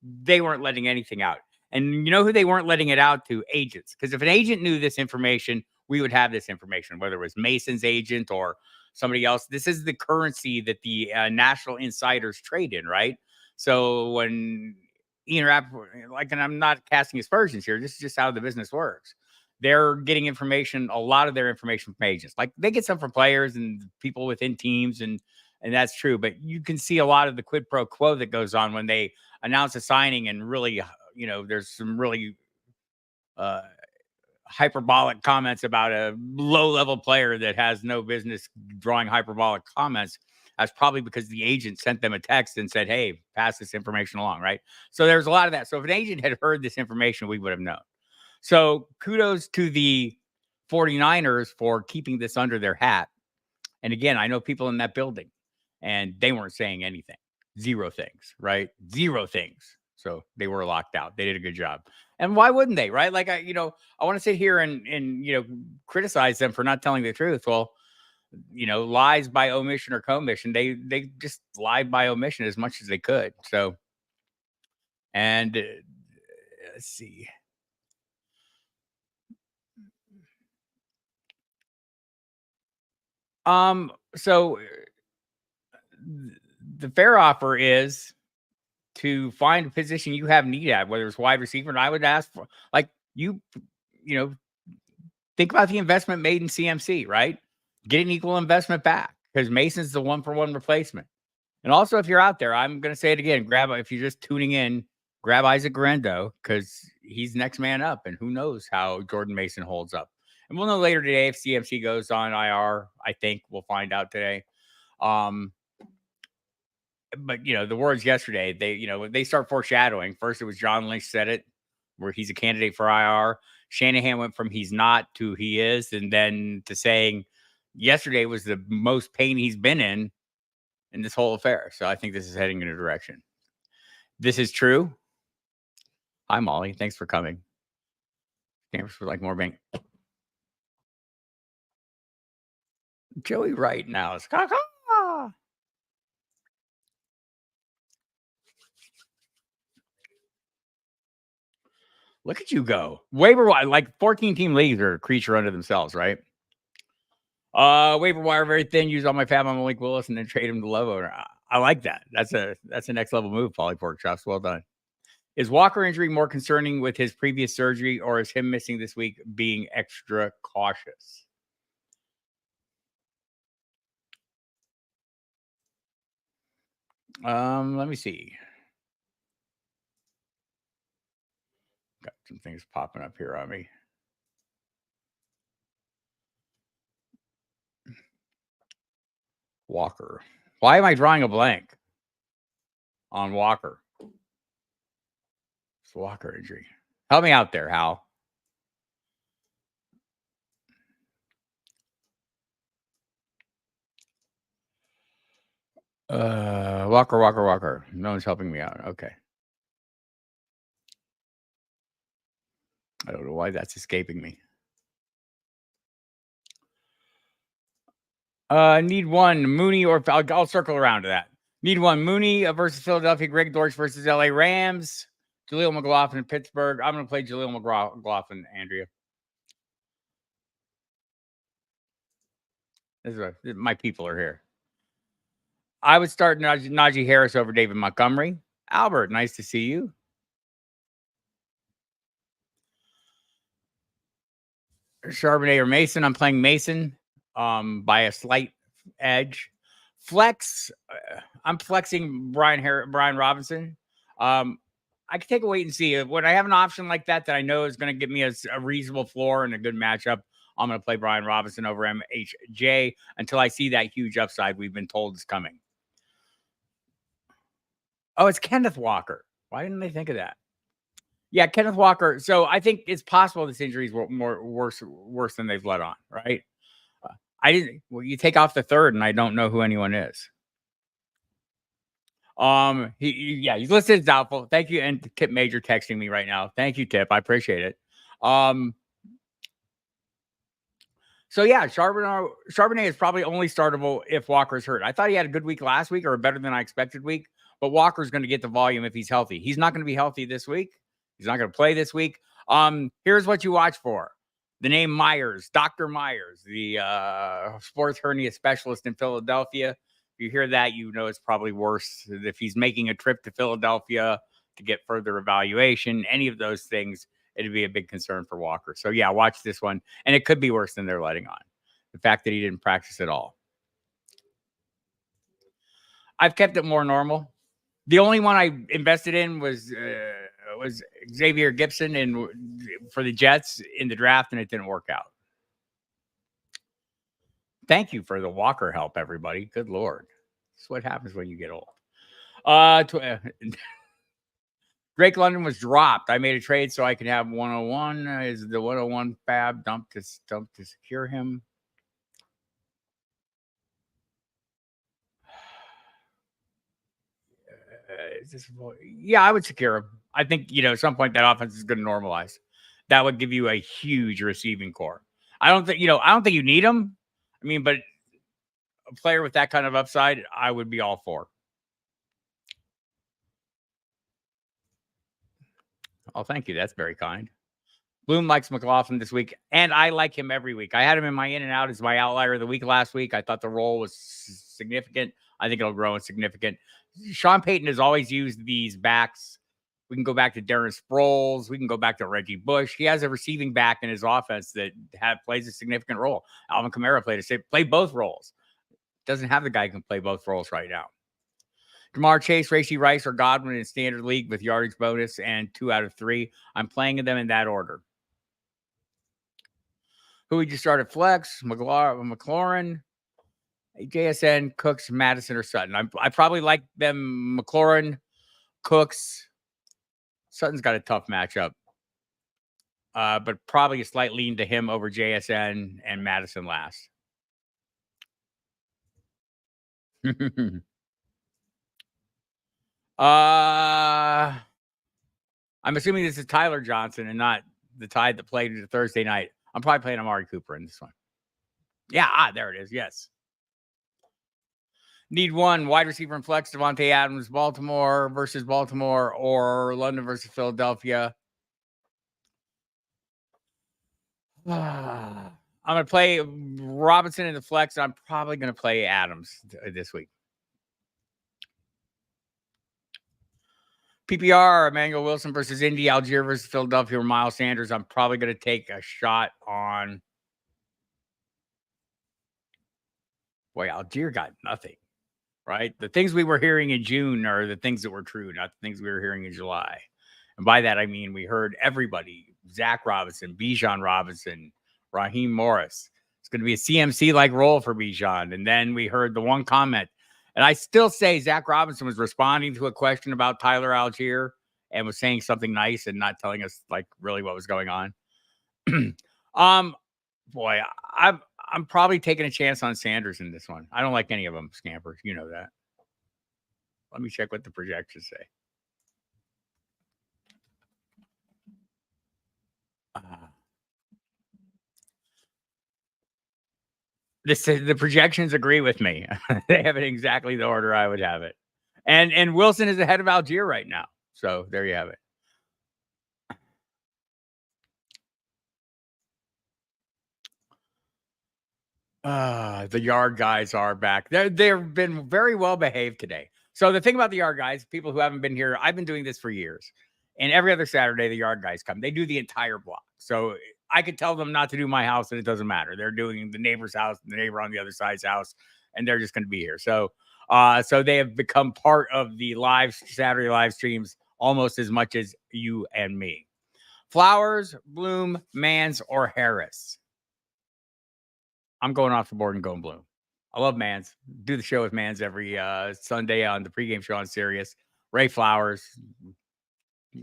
They weren't letting anything out. And you know who they weren't letting it out to? Agents. Because if an agent knew this information, we would have this information, whether it was Mason's agent or somebody else. This is the currency that the national insiders trade in, right? So when Ian Rappaport, and I'm not casting aspersions here, this is just how the business works. They're getting information, a lot of their information from agents. Like, they get some from players and people within teams, and that's true. But you can see a lot of the quid pro quo that goes on when they announce a signing, and really, there's some really hyperbolic comments about a low-level player that has no business drawing hyperbolic comments. That's probably because the agent sent them a text and said, hey, pass this information along, right? So there's a lot of that. So if an agent had heard this information, we would have known. So kudos to the 49ers for keeping this under their hat. And again, I know people in that building, and they weren't saying anything. 0 things, right? 0 things. So they were locked out. They did a good job. And why wouldn't they, right? Like, I want to sit here and criticize them for not telling the truth. Well, lies by omission or commission. They just lied by omission as much as they could. So, and let's see. So the fair offer is to find a position you have need at, whether it's wide receiver. And I would ask for like you know, think about the investment made in CMC, right? Get an equal investment back because Mason's the 1-for-1 replacement. And also, if you're out there, I'm going to say it again. If you're just tuning in, grab Isaac Grendo because he's next man up. And who knows how Jordan Mason holds up. And we'll know later today if CMC goes on IR. I think we'll find out today. But the words yesterday, they start foreshadowing. First, it was John Lynch said it, where he's a candidate for IR. Shanahan went from he's not to he is, and then to saying yesterday was the most pain he's been in this whole affair. So I think this is heading in a direction. This is true. Hi, Molly. Thanks for coming. Thanks for like more bank. Joey Wright now is look at you go. Waiver wire, like 14-team leagues are a creature unto themselves, right? Waiver wire very thin. Use all my fab on Malik Willis and then trade him to Love owner. I like that. That's a next level move, Polly Pork Chops. Well done. Is Walker injury more concerning with his previous surgery, or is him missing this week being extra cautious? Let me see. Got some things popping up here on me. Walker. Why am I drawing a blank on Walker? It's Walker injury. Help me out there, Hal. Walker. No one's helping me out. Okay. I don't know why that's escaping me. Need one Mooney or I'll circle around to that. Need one Mooney versus Philadelphia. Greg Dortch versus LA Rams. Jaleel McLaughlin in Pittsburgh. I'm going to play Jaleel McLaughlin, Andrea. My people are here. I would start Najee Harris over David Montgomery. Albert, nice to see you. Charbonnet or Mason. I'm playing Mason by a slight edge. Flex. I'm flexing Brian Robinson. I could take a wait and see. When I have an option like that I know is going to give me a reasonable floor and a good matchup, I'm going to play Brian Robinson over MHJ until I see that huge upside we've been told is coming. Oh, it's Kenneth Walker. Why didn't they think of that? Yeah, Kenneth Walker. So I think it's possible this injury is worse than they've let on, right? You take off the third, and I don't know who anyone is. He's listed as doubtful. Thank you, and Tip Major texting me right now. Thank you, Tip. I appreciate it. So yeah, Charbonnet is probably only startable if Walker's hurt. I thought he had a good week last week or a better than I expected week, but Walker's going to get the volume if he's healthy. He's not going to be healthy this week. He's not going to play this week. Here's what you watch for. The name Myers, Dr. Myers, the sports hernia specialist in Philadelphia. If you hear that, you know it's probably worse. If he's making a trip to Philadelphia to get further evaluation, any of those things, it'd be a big concern for Walker. So yeah, watch this one. And it could be worse than they're letting on. The fact that he didn't practice at all. I've kept it more normal. The only one I invested in was Xavier Gibson for the Jets in the draft, and it didn't work out. Thank you for the Walker help, everybody. Good Lord. That's what happens when you get old. Drake London was dropped. I made a trade so I could have 101. Is the 101 fab dumped to secure him? Yeah, I would secure him. I think, at some point that offense is going to normalize. That would give you a huge receiving core. I don't think you need him. I mean, but a player with that kind of upside, I would be all for. Oh, thank you. That's very kind. Bloom likes McLaughlin this week, and I like him every week. I had him in my in and out as my outlier of the week last week. I thought the role was significant. I think it'll grow in significant. Sean Payton has always used these backs. We can go back to Darren Sproles. We can go back to Reggie Bush. He has a receiving back in his offense that plays a significant role. Alvin Kamara played both roles. Doesn't have the guy who can play both roles right now. Jamar Chase, Rashee Rice, or Godwin in standard league with yardage bonus and 2 out of 3. I'm playing them in that order. Who would you start at flex? McLaurin, JSN, Cooks, Madison, or Sutton? I probably like them. McLaurin, Cooks. Sutton's got a tough matchup, but probably a slight lean to him over JSN and Madison last. I'm assuming this is Tyler Johnson and not the Tide that played the Thursday night. I'm probably playing Amari Cooper in this one. Yeah, there it is. Yes. Need one wide receiver and flex. Devontae Adams, Baltimore versus Baltimore, or London versus Philadelphia. I'm going to play Robinson in the flex. I'm probably going to play Adams this week. PPR, Emmanuel Wilson versus Indy, Algier versus Philadelphia, or Miles Sanders. I'm probably going to take a shot on. Boy, Algier got nothing, right? The things we were hearing in June are the things that were true, not the things we were hearing in July. And by that, I mean we heard everybody, Zach Robinson, Bijan Robinson, Raheem Morris. It's going to be a CMC-like role for Bijan. And then we heard the one comment. And I still say Zach Robinson was responding to a question about Tyler Algier and was saying something nice and not telling us like really what was going on. Boy, I'm probably taking a chance on Sanders in this one. I don't like any of them, Scampers. You know that. Let me check what the projections say. The projections agree with me. They have it exactly the order I would have it. And Wilson is ahead of Algier right now. So there you have it. The yard guys are back. They've been very well behaved today. So the thing about the yard guys, people who haven't been here, I've been doing this for years. And every other Saturday, the yard guys come. They do the entire block. So I could tell them not to do my house, and it doesn't matter. They're doing the neighbor's house, the neighbor on the other side's house, and they're just going to be here. So they have become part of the Saturday live streams almost as much as you and me. Flowers, Bloom, Mans, or Harris? I'm going off the board and going Bloom. I love Mans. Do the show with Mans every Sunday on the pregame show on Sirius. Ray Flowers.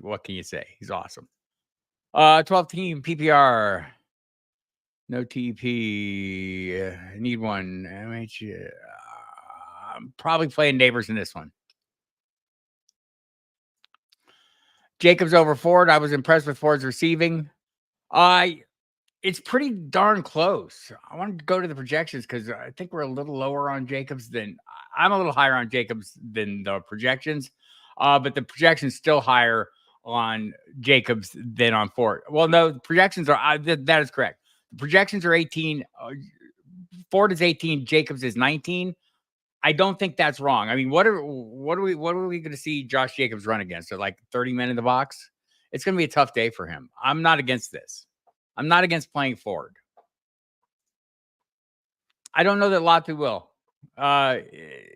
What can you say? He's awesome. 12 team PPR. No TP. Need one. I'm probably playing Neighbors in this one. Jacobs over Ford. I was impressed with Ford's receiving. It's pretty darn close. I wanted to go to the projections because I think we're a little lower on Jacobs than I'm a little higher on Jacobs than the projections. But the projections still higher on Jacobs than on Ford. Well, no, the projections are that is correct. The projections are 18. Ford is 18. Jacobs is 19. I don't think that's wrong. I mean, what are we going to see Josh Jacobs run against? At like 30 men in the box? It's going to be a tough day for him. I'm not against this. I'm not against playing Ford. I don't know that Latu will.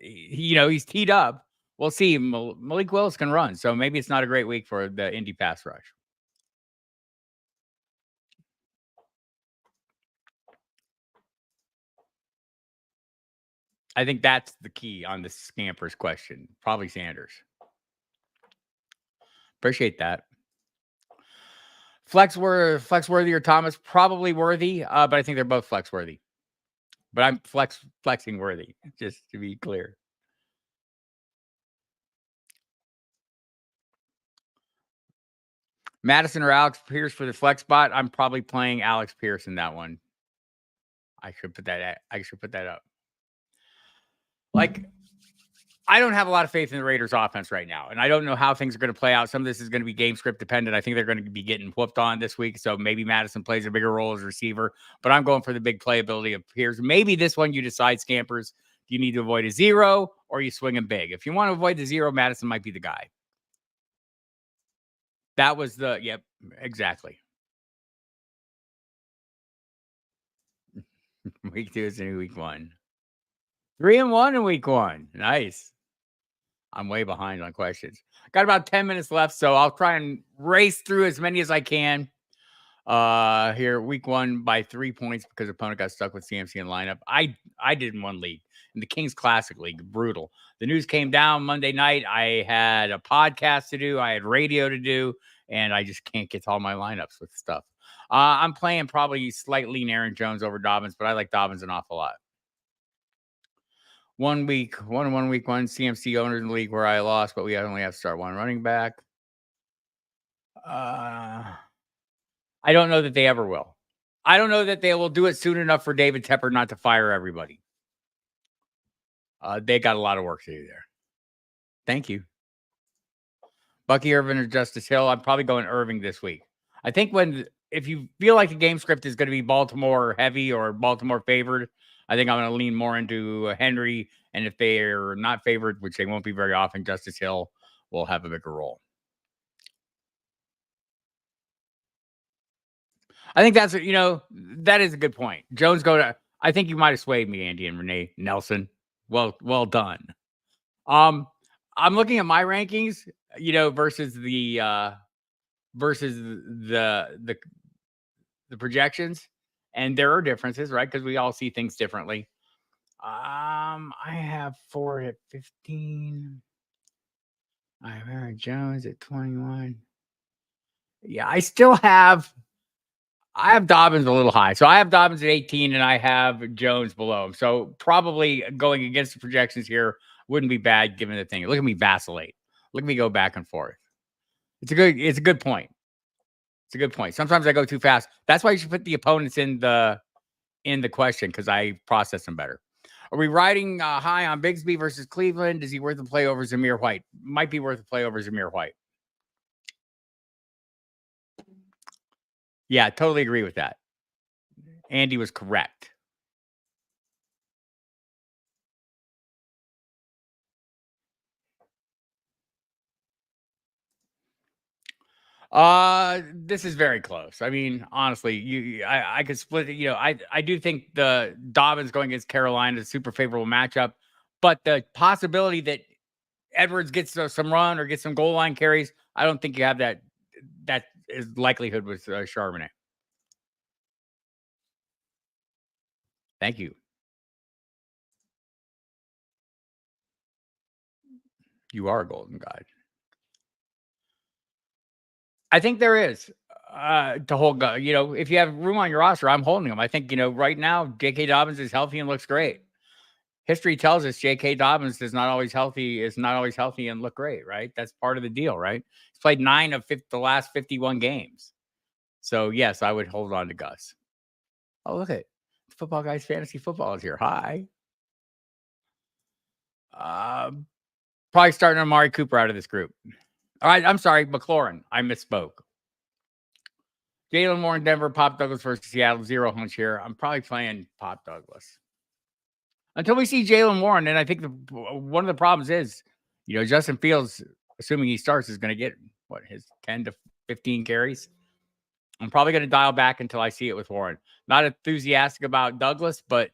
He's teed up. We'll see. Malik Willis can run, so maybe it's not a great week for the Indy pass rush. I think that's the key on the Scampers question. Probably Sanders. Appreciate that. Flex worthy or Thomas? Probably worthy, but I think they're both flex worthy. But I'm flexing worthy, just to be clear. Madison or Alex Pierce for the flex spot? I'm probably playing Alex Pierce in that one. I should put that up. Like, I don't have a lot of faith in the Raiders offense right now, and I don't know how things are going to play out. Some of this is going to be game script dependent. I think they're going to be getting whooped on this week, so maybe Madison plays a bigger role as receiver, but I'm going for the big playability of Pierce. Maybe this one you decide, Scampers, you need to avoid a zero or you swing him big. If you want to avoid the zero, Madison might be the guy. That was yep, exactly. Week 2 is in week 1. 3-1 in week 1. Nice. I'm way behind on questions. Got about 10 minutes left, so I'll try and race through as many as I can. Here, week 1 by 3 points because opponent got stuck with CMC and lineup. I did in one league, in the Kings Classic League. Brutal. The news came down Monday night. I had a podcast to do. I had radio to do, and I just can't get to all my lineups with stuff. I'm playing probably slightly Aaron Jones over Dobbins, but I like Dobbins an awful lot. 1 week, week 1 CMC owners in the league where I lost, but we only have to start one running back. I don't know that they ever will. I don't know that they will do it soon enough for David Tepper not to fire everybody. They got a lot of work to do there. Thank you. Bucky Irvin or Justice Hill. I'm probably going Irving this week. I think if you feel like the game script is going to be Baltimore heavy or Baltimore favored, I think I'm going to lean more into Henry. And if they are not favored, which they won't be very often, Justice Hill will have a bigger role. I think that is a good point. Jones I think you might have swayed me, Andy and Renee Nelson. Well done. I'm looking at my rankings, versus the projections, and there are differences, right? Because we all see things differently. I have 4 at 15. I have Aaron Jones at 21. Yeah, I have Dobbins a little high. So I have Dobbins at 18 and I have Jones below him. So probably going against the projections here wouldn't be bad given the thing. Look at me vacillate. Look at me go back and forth. It's a good point. It's a good point. Sometimes I go too fast. That's why you should put the opponents in the question because I process them better. Are we riding high on Bigsby versus Cleveland? Is he worth a play over Zamir White? Might be worth a play over Zamir White. Yeah, totally agree with that. Andy was correct. This is very close. I mean, honestly, I could split it. I do think the Dobbins going against Carolina is a super favorable matchup, but the possibility that Edwards gets some run or gets some goal line carries, I don't think you have that is likelihood with Charbonnet. Thank you. You are a golden guide. I think there is to hold. If you have room on your roster, I'm holding him. I think right now J.K. Dobbins is healthy and looks great. History tells us J.K. Dobbins is not always healthy and look great, right? That's part of the deal, right? He's played 9 of the last 51 games. So yes, I would hold on to Gus. Oh, look at Football Guys Fantasy Football is here. Hi. Probably starting Amari Cooper out of this group. All right, I'm sorry, McLaurin. I misspoke. Jalen Warren, Denver, Pop Douglas versus Seattle. 0 hunch here. I'm probably playing Pop Douglas until we see Jalen Warren. And I think one of the problems is, Justin Fields, assuming he starts, is going to get his 10 to 15 carries. I'm probably going to dial back until I see it with Warren. Not enthusiastic about Douglas, but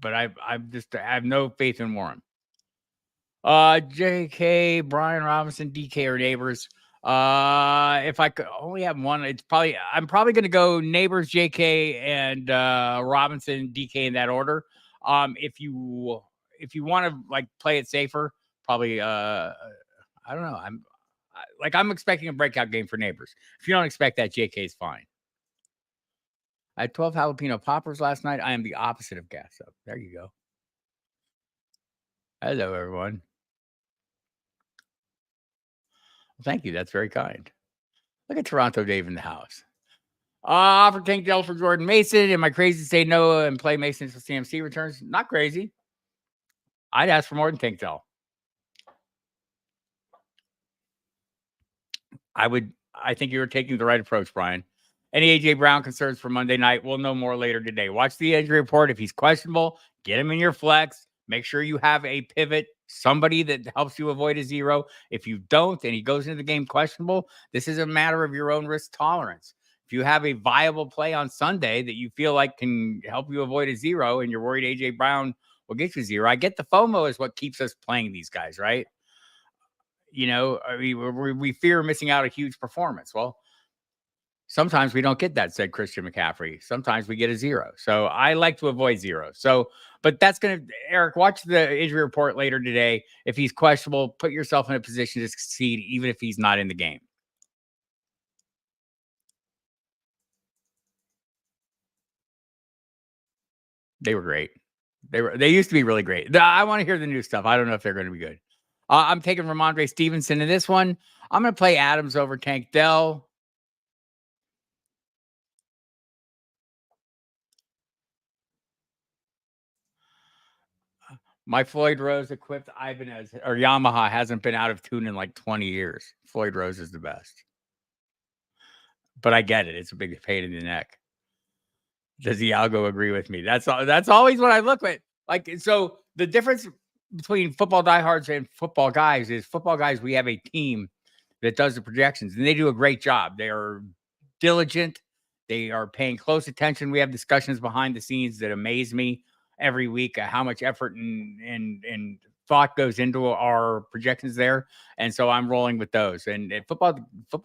I have no faith in Warren. JK, Brian Robinson, DK or Neighbors. If I could only have one, I'm probably going to go Neighbors, JK, and Robinson, DK in that order. If you want to play it safer, probably I don't know. I'm expecting a breakout game for Neighbors. If you don't expect that, JK is fine. I had 12 jalapeno poppers last night. I am the opposite of gas up. There you go. Hello, everyone. Thank you. That's very kind. Look at Toronto Dave in the house. Offer Tank Dell for Jordan Mason. Am I crazy to say no and play Mason until CMC returns? Not crazy. I'd ask for more than Tank Dell. I think you're taking the right approach, Brian. Any AJ Brown concerns for Monday night? We'll know more later today. Watch the injury report. If he's questionable, get him in your flex. Make sure you have a pivot, somebody that helps you avoid a zero. If you don't, and he goes into the game questionable, this is a matter of your own risk tolerance. If you have a viable play on Sunday that you feel like can help you avoid a zero, and you're worried AJ Brown will get you zero, I get the FOMO is what keeps us playing these guys, right? I mean, we fear missing out a huge performance. Well, sometimes we don't get that, said Christian McCaffrey. Sometimes we get a zero. So I like to avoid zero. So, but that's going to, Eric, watch the injury report later today. If he's questionable, put yourself in a position to succeed, even if he's not in the game. They were great. They used to be really great. I want to hear the new stuff. I don't know if they're going to be good. I'm taking Ramondre Stevenson in this one. I'm going to play Adams over Tank Dell. My Floyd Rose equipped Ibanez or Yamaha hasn't been out of tune in like 20 years. Floyd Rose is the best. But I get it. It's a big pain in the neck. Does the algo agree with me? That's always what I look at. Like, so the difference between football diehards and football guys is football guys, we have a team that does the projections and they do a great job. They are diligent. They are paying close attention. We have discussions behind the scenes that amaze me every week, how much effort and thought goes into our projections there. And so I'm rolling with those. And at football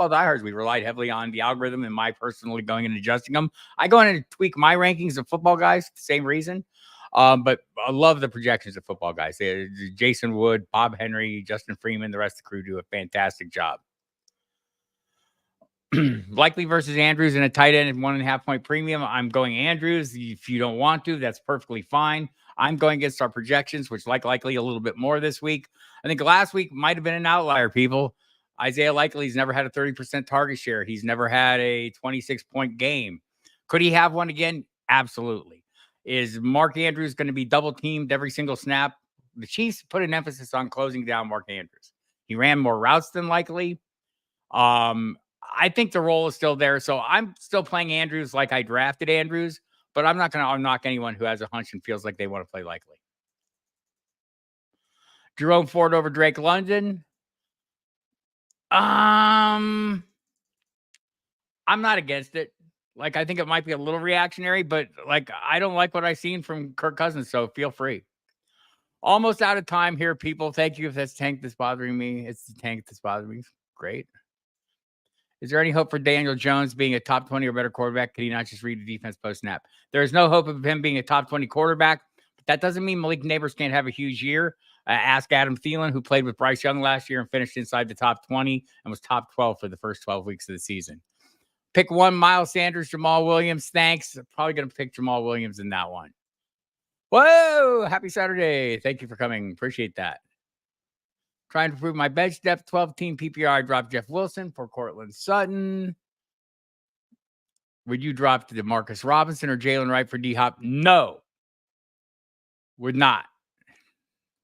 diehards, we relied heavily on the algorithm and my personally going and adjusting them. I go in and tweak my rankings of football guys, the same reason. But I love the projections of football guys. Jason Wood, Bob Henry, Justin Freeman, the rest of the crew do a fantastic job. Likely versus Andrews in a tight end and 1.5 point premium. I'm going Andrews. If you don't want to, that's perfectly fine. I'm going against our projections, which likely a little bit more this week. I think last week might have been an outlier, people. Isaiah Likely's never had a 30% target share. He's never had a 26-point game. Could he have one again? Absolutely. Is Mark Andrews going to be double teamed every single snap? The Chiefs put an emphasis on closing down Mark Andrews. He ran more routes than Likely. I think the role is still there. So I'm still playing Andrews like I drafted Andrews, but I'm not going to knock anyone who has a hunch and feels like they want to play Likely. Jerome Ford over Drake London. I'm not against it. Like, I think it might be a little reactionary, but like, I don't like what I've seen from Kirk Cousins. So feel free. Almost out of time here, people. Thank you. If that's Tank that's bothering me, it's the Tank that's bothering me. Great. Is there any hope for Daniel Jones being a top 20 or better quarterback? Could he not just read the defense post snap? There is no hope of him being a top 20 quarterback, but that doesn't mean Malik Neighbors can't have a huge year. Ask Adam Thielen, who played with Bryce Young last year and finished inside the top 20 and was top 12 for the first 12 weeks of the season. Pick one, Miles Sanders, Jamal Williams. Thanks. Probably going to pick Jamal Williams in that one. Whoa! Happy Saturday. Thank you for coming. Appreciate that. Trying to improve my bench depth. 12-team PPR. I dropped Jeff Wilson for Cortland Sutton. Would you drop to DeMarcus Robinson or Jalen Wright for D-Hop? No. Would not.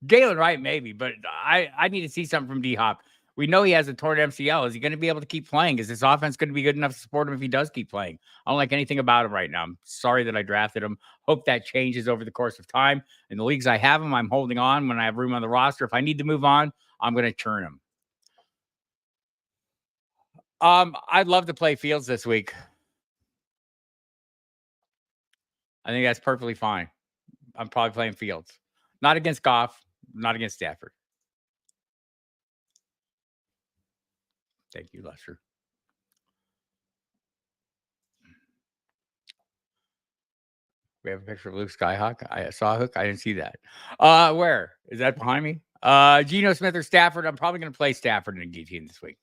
Jalen Wright, maybe, but I need to see something from D-Hop. We know he has a torn MCL. Is he going to be able to keep playing? Is this offense going to be good enough to support him if he does keep playing? I don't like anything about him right now. I'm sorry that I drafted him. Hope that changes over the course of time. In the leagues I have him, I'm holding on when I have room on the roster. If I need to move on, I'm going to churn him. I'd love to play Fields this week. I think that's perfectly fine. I'm probably playing Fields. Not against Goff, not against Stafford. Thank you, Lester. We have a picture of Luke Skyhawk. I saw a hook. I didn't see that. Where? Is that behind me? Geno Smith or Stafford? I'm probably going to play Stafford in a guillotine this week.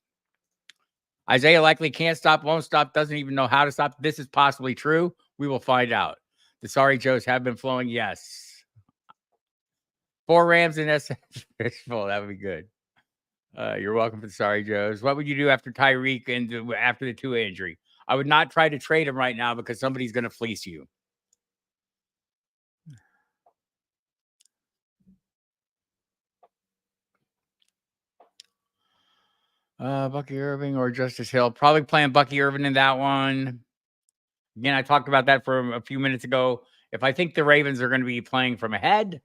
Isaiah likely can't stop, won't stop, doesn't even know how to stop. This is possibly true. We will find out. The sorry Joes have been flowing. Yes. 4 Rams and SF Fishbowl. That would be good. You're welcome for the sorry Joes. What would you do after Tyreek and after the Tua injury? I would not try to trade him right now because somebody's going to fleece you. Bucky Irving or Justice Hill. Probably playing Bucky Irving in that one. Again, I talked about that for a few minutes ago. If I think the Ravens are going to be playing from ahead,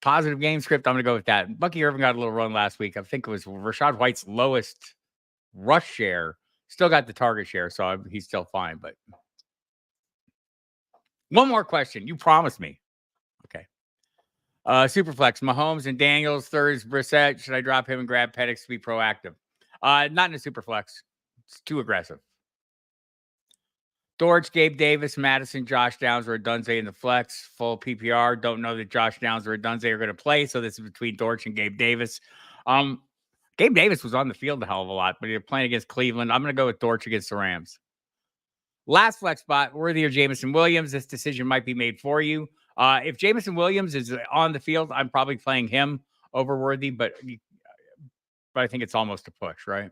positive game script, I'm going to go with that. Bucky Irving got a little run last week. I think it was Rashad White's lowest rush share. Still got the target share, so he's still fine. But one more question. You promised me. Okay. Superflex, Mahomes and Daniels. Third is Brissett. Should I drop him and grab Penix to be proactive? Not in a Superflex. It's too aggressive. Dortch, Gabe Davis, Madison, Josh Downs, or Dunze in the flex. Full PPR. Don't know that Josh Downs or Dunze are going to play, so this is between Dortch and Gabe Davis. Gabe Davis was on the field a hell of a lot, but they're playing against Cleveland. I'm going to go with Dortch against the Rams. Last flex spot, Worthy or Jameson Williams. This decision might be made for you. If Jameson Williams is on the field, I'm probably playing him over Worthy, but I think it's almost a push, right?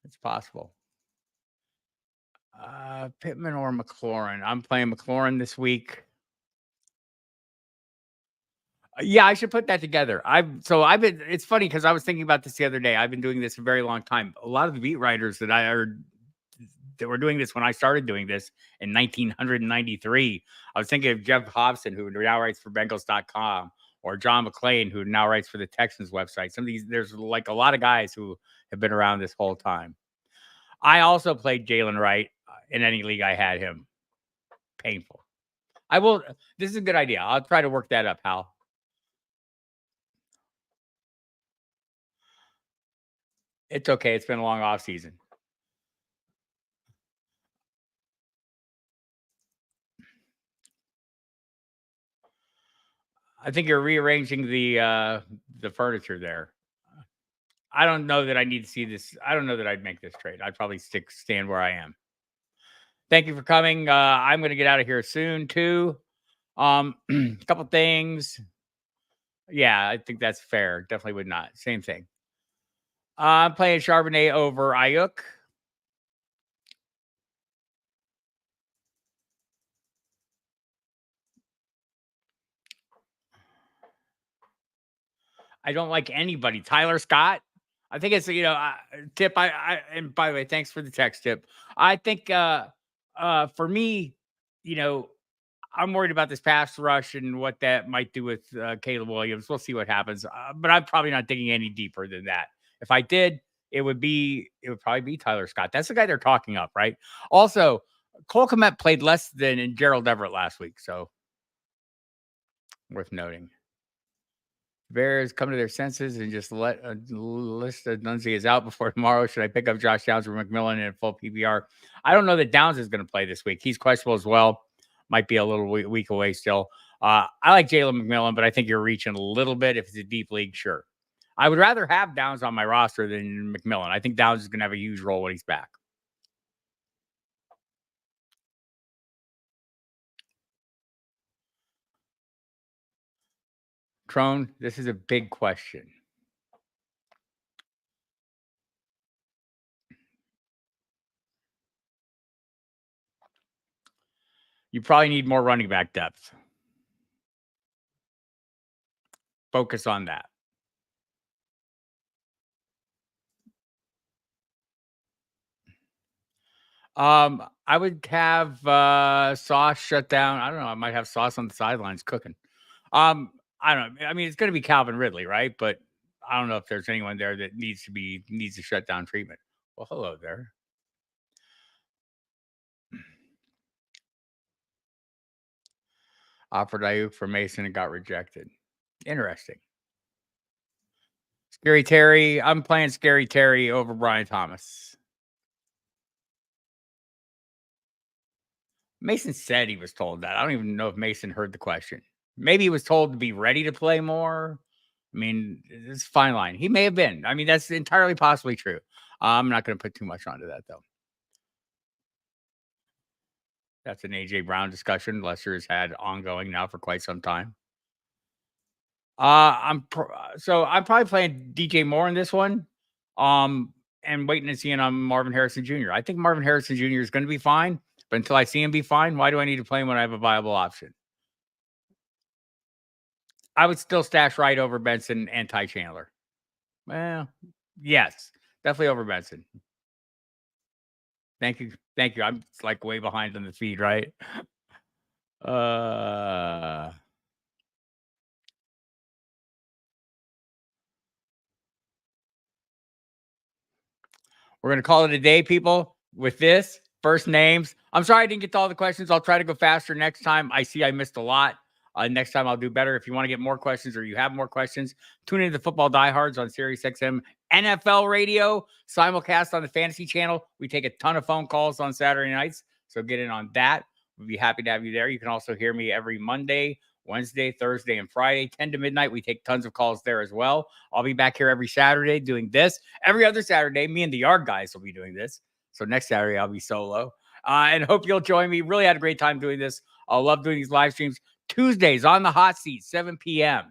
It's possible. Pittman or McLaurin. I'm playing McLaurin this week. Yeah, I should put that together. It's funny because I was thinking about this the other day. I've been doing this a very long time. A lot of the beat writers that were doing this when I started doing this in 1993. I was thinking of Jeff Hobson, who now writes for Bengals.com, or John McClain, who now writes for the Texans website. There's like a lot of guys who have been around this whole time. I also played Jalen Wright in any league I had him. Painful. This is a good idea. I'll try to work that up, Hal. It's okay. It's been a long off season. I think you're rearranging the furniture there. I don't know that I need to see this. I don't know that I'd make this trade. I'd probably stand where I am. Thank you for coming. I'm going to get out of here soon too. A couple things. Yeah, I think that's fair. Definitely would not. Same thing. I'm playing Charbonnet over Ayuk. I don't like anybody. Tyler Scott. I think it's Tip. And by the way, thanks for the text, Tip. I think for me, I'm worried about this pass rush and what that might do with Caleb Williams. We'll see what happens. But I'm probably not digging any deeper than that. If I did, it would probably be Tyler Scott. That's the guy they're talking up, right? Also, Cole Kmet played less than Gerald Everett last week, so worth noting. Bears come to their senses and just let a list of Nunzi is out before tomorrow. Should I pick up Josh Downs or McMillan in full PPR? I don't know that Downs is going to play this week. He's questionable as well. Might be a little week away still. I like Jalen McMillan, but I think you're reaching a little bit. If it's a deep league, sure. I would rather have Downs on my roster than McMillan. I think Downs is going to have a huge role when he's back. Trone, this is a big question. You probably need more running back depth. Focus on that. I would have Sauce shut down. I don't know. I might have Sauce on the sidelines cooking. I don't know. I mean, it's going to be Calvin Ridley, right? But I don't know if there's anyone there that needs to shut down treatment. Well, hello there. Offered Ayuk for Mason and got rejected. Interesting. Scary Terry. I'm playing Scary Terry over Brian Thomas. Mason said he was told that. I don't even know if Mason heard the question. Maybe he was told to be ready to play more. I mean, it's a fine line. He may have been. I mean, that's entirely possibly true. I'm not going to put too much onto that, though. That's an AJ Brown discussion Lester has had ongoing now for quite some time. I'm probably playing DJ Moore in this one. And waiting and seeing on Marvin Harrison Jr. I think Marvin Harrison Jr. is going to be fine, but until I see him be fine, why do I need to play him when I have a viable option? I would still stash Wright over Benson and Ty Chandler. Well, yes, definitely over Benson. Thank you. Thank you. I'm like way behind on the feed, right? Uh We're going to call it a day, people, with this. First names. I'm sorry I didn't get to all the questions. I'll try to go faster next time. I see I missed a lot. Next time I'll do better. If you want to get more questions or you have more questions, tune into Football Diehards on Sirius XM NFL Radio, simulcast on the Fantasy Channel. We take a ton of phone calls on Saturday nights, so get in on that. We'd be happy to have you there. You can also hear me every Monday, Wednesday, Thursday, and Friday, 10 to midnight. We take tons of calls there as well. I'll be back here every Saturday doing this. Every other Saturday, me and the Yard guys will be doing this. So next Saturday, I'll be solo. And hope you'll join me. Really had a great time doing this. I love doing these live streams. Tuesdays on the hot seat, 7 p.m.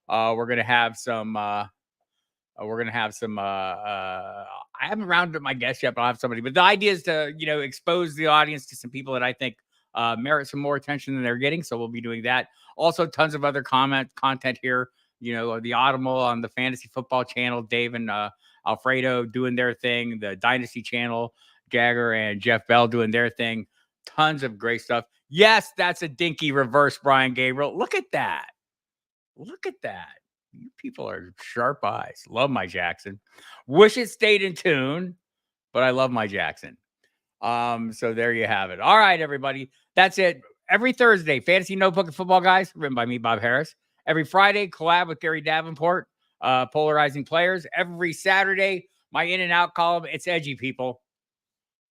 We're gonna have some. I haven't rounded up my guests yet, but I'll have somebody. But the idea is to expose the audience to some people that I think merit some more attention than they're getting. So we'll be doing that. Also, tons of other content here. The Audible on the Fantasy Football Channel. Dave and Alfredo doing their thing. The Dynasty Channel. Jagger and Jeff Bell doing their thing. Tons of great stuff. Yes, that's a dinky reverse Brian Gabriel. Look at that. Look at that. You people are sharp eyes. Love my Jackson. Wish it stayed in tune, but I love my Jackson. So there you have it. All right, everybody. That's it. Every Thursday, Fantasy Notebook and Football Guys, written by me, Bob Harris. Every Friday, collab with Gary Davenport, polarizing players. Every Saturday, my in and out column. It's edgy, people.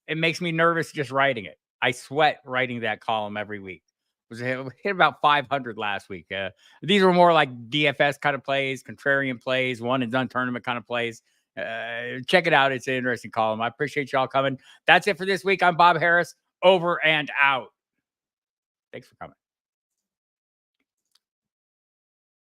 It makes me nervous just writing it. I sweat writing that column every week. Hit about 500 last week. These were more like DFS kind of plays, contrarian plays, one and done tournament kind of plays. Check it out. It's an interesting column. I appreciate y'all coming. That's it for this week. I'm Bob Harris. Over and out. Thanks for coming.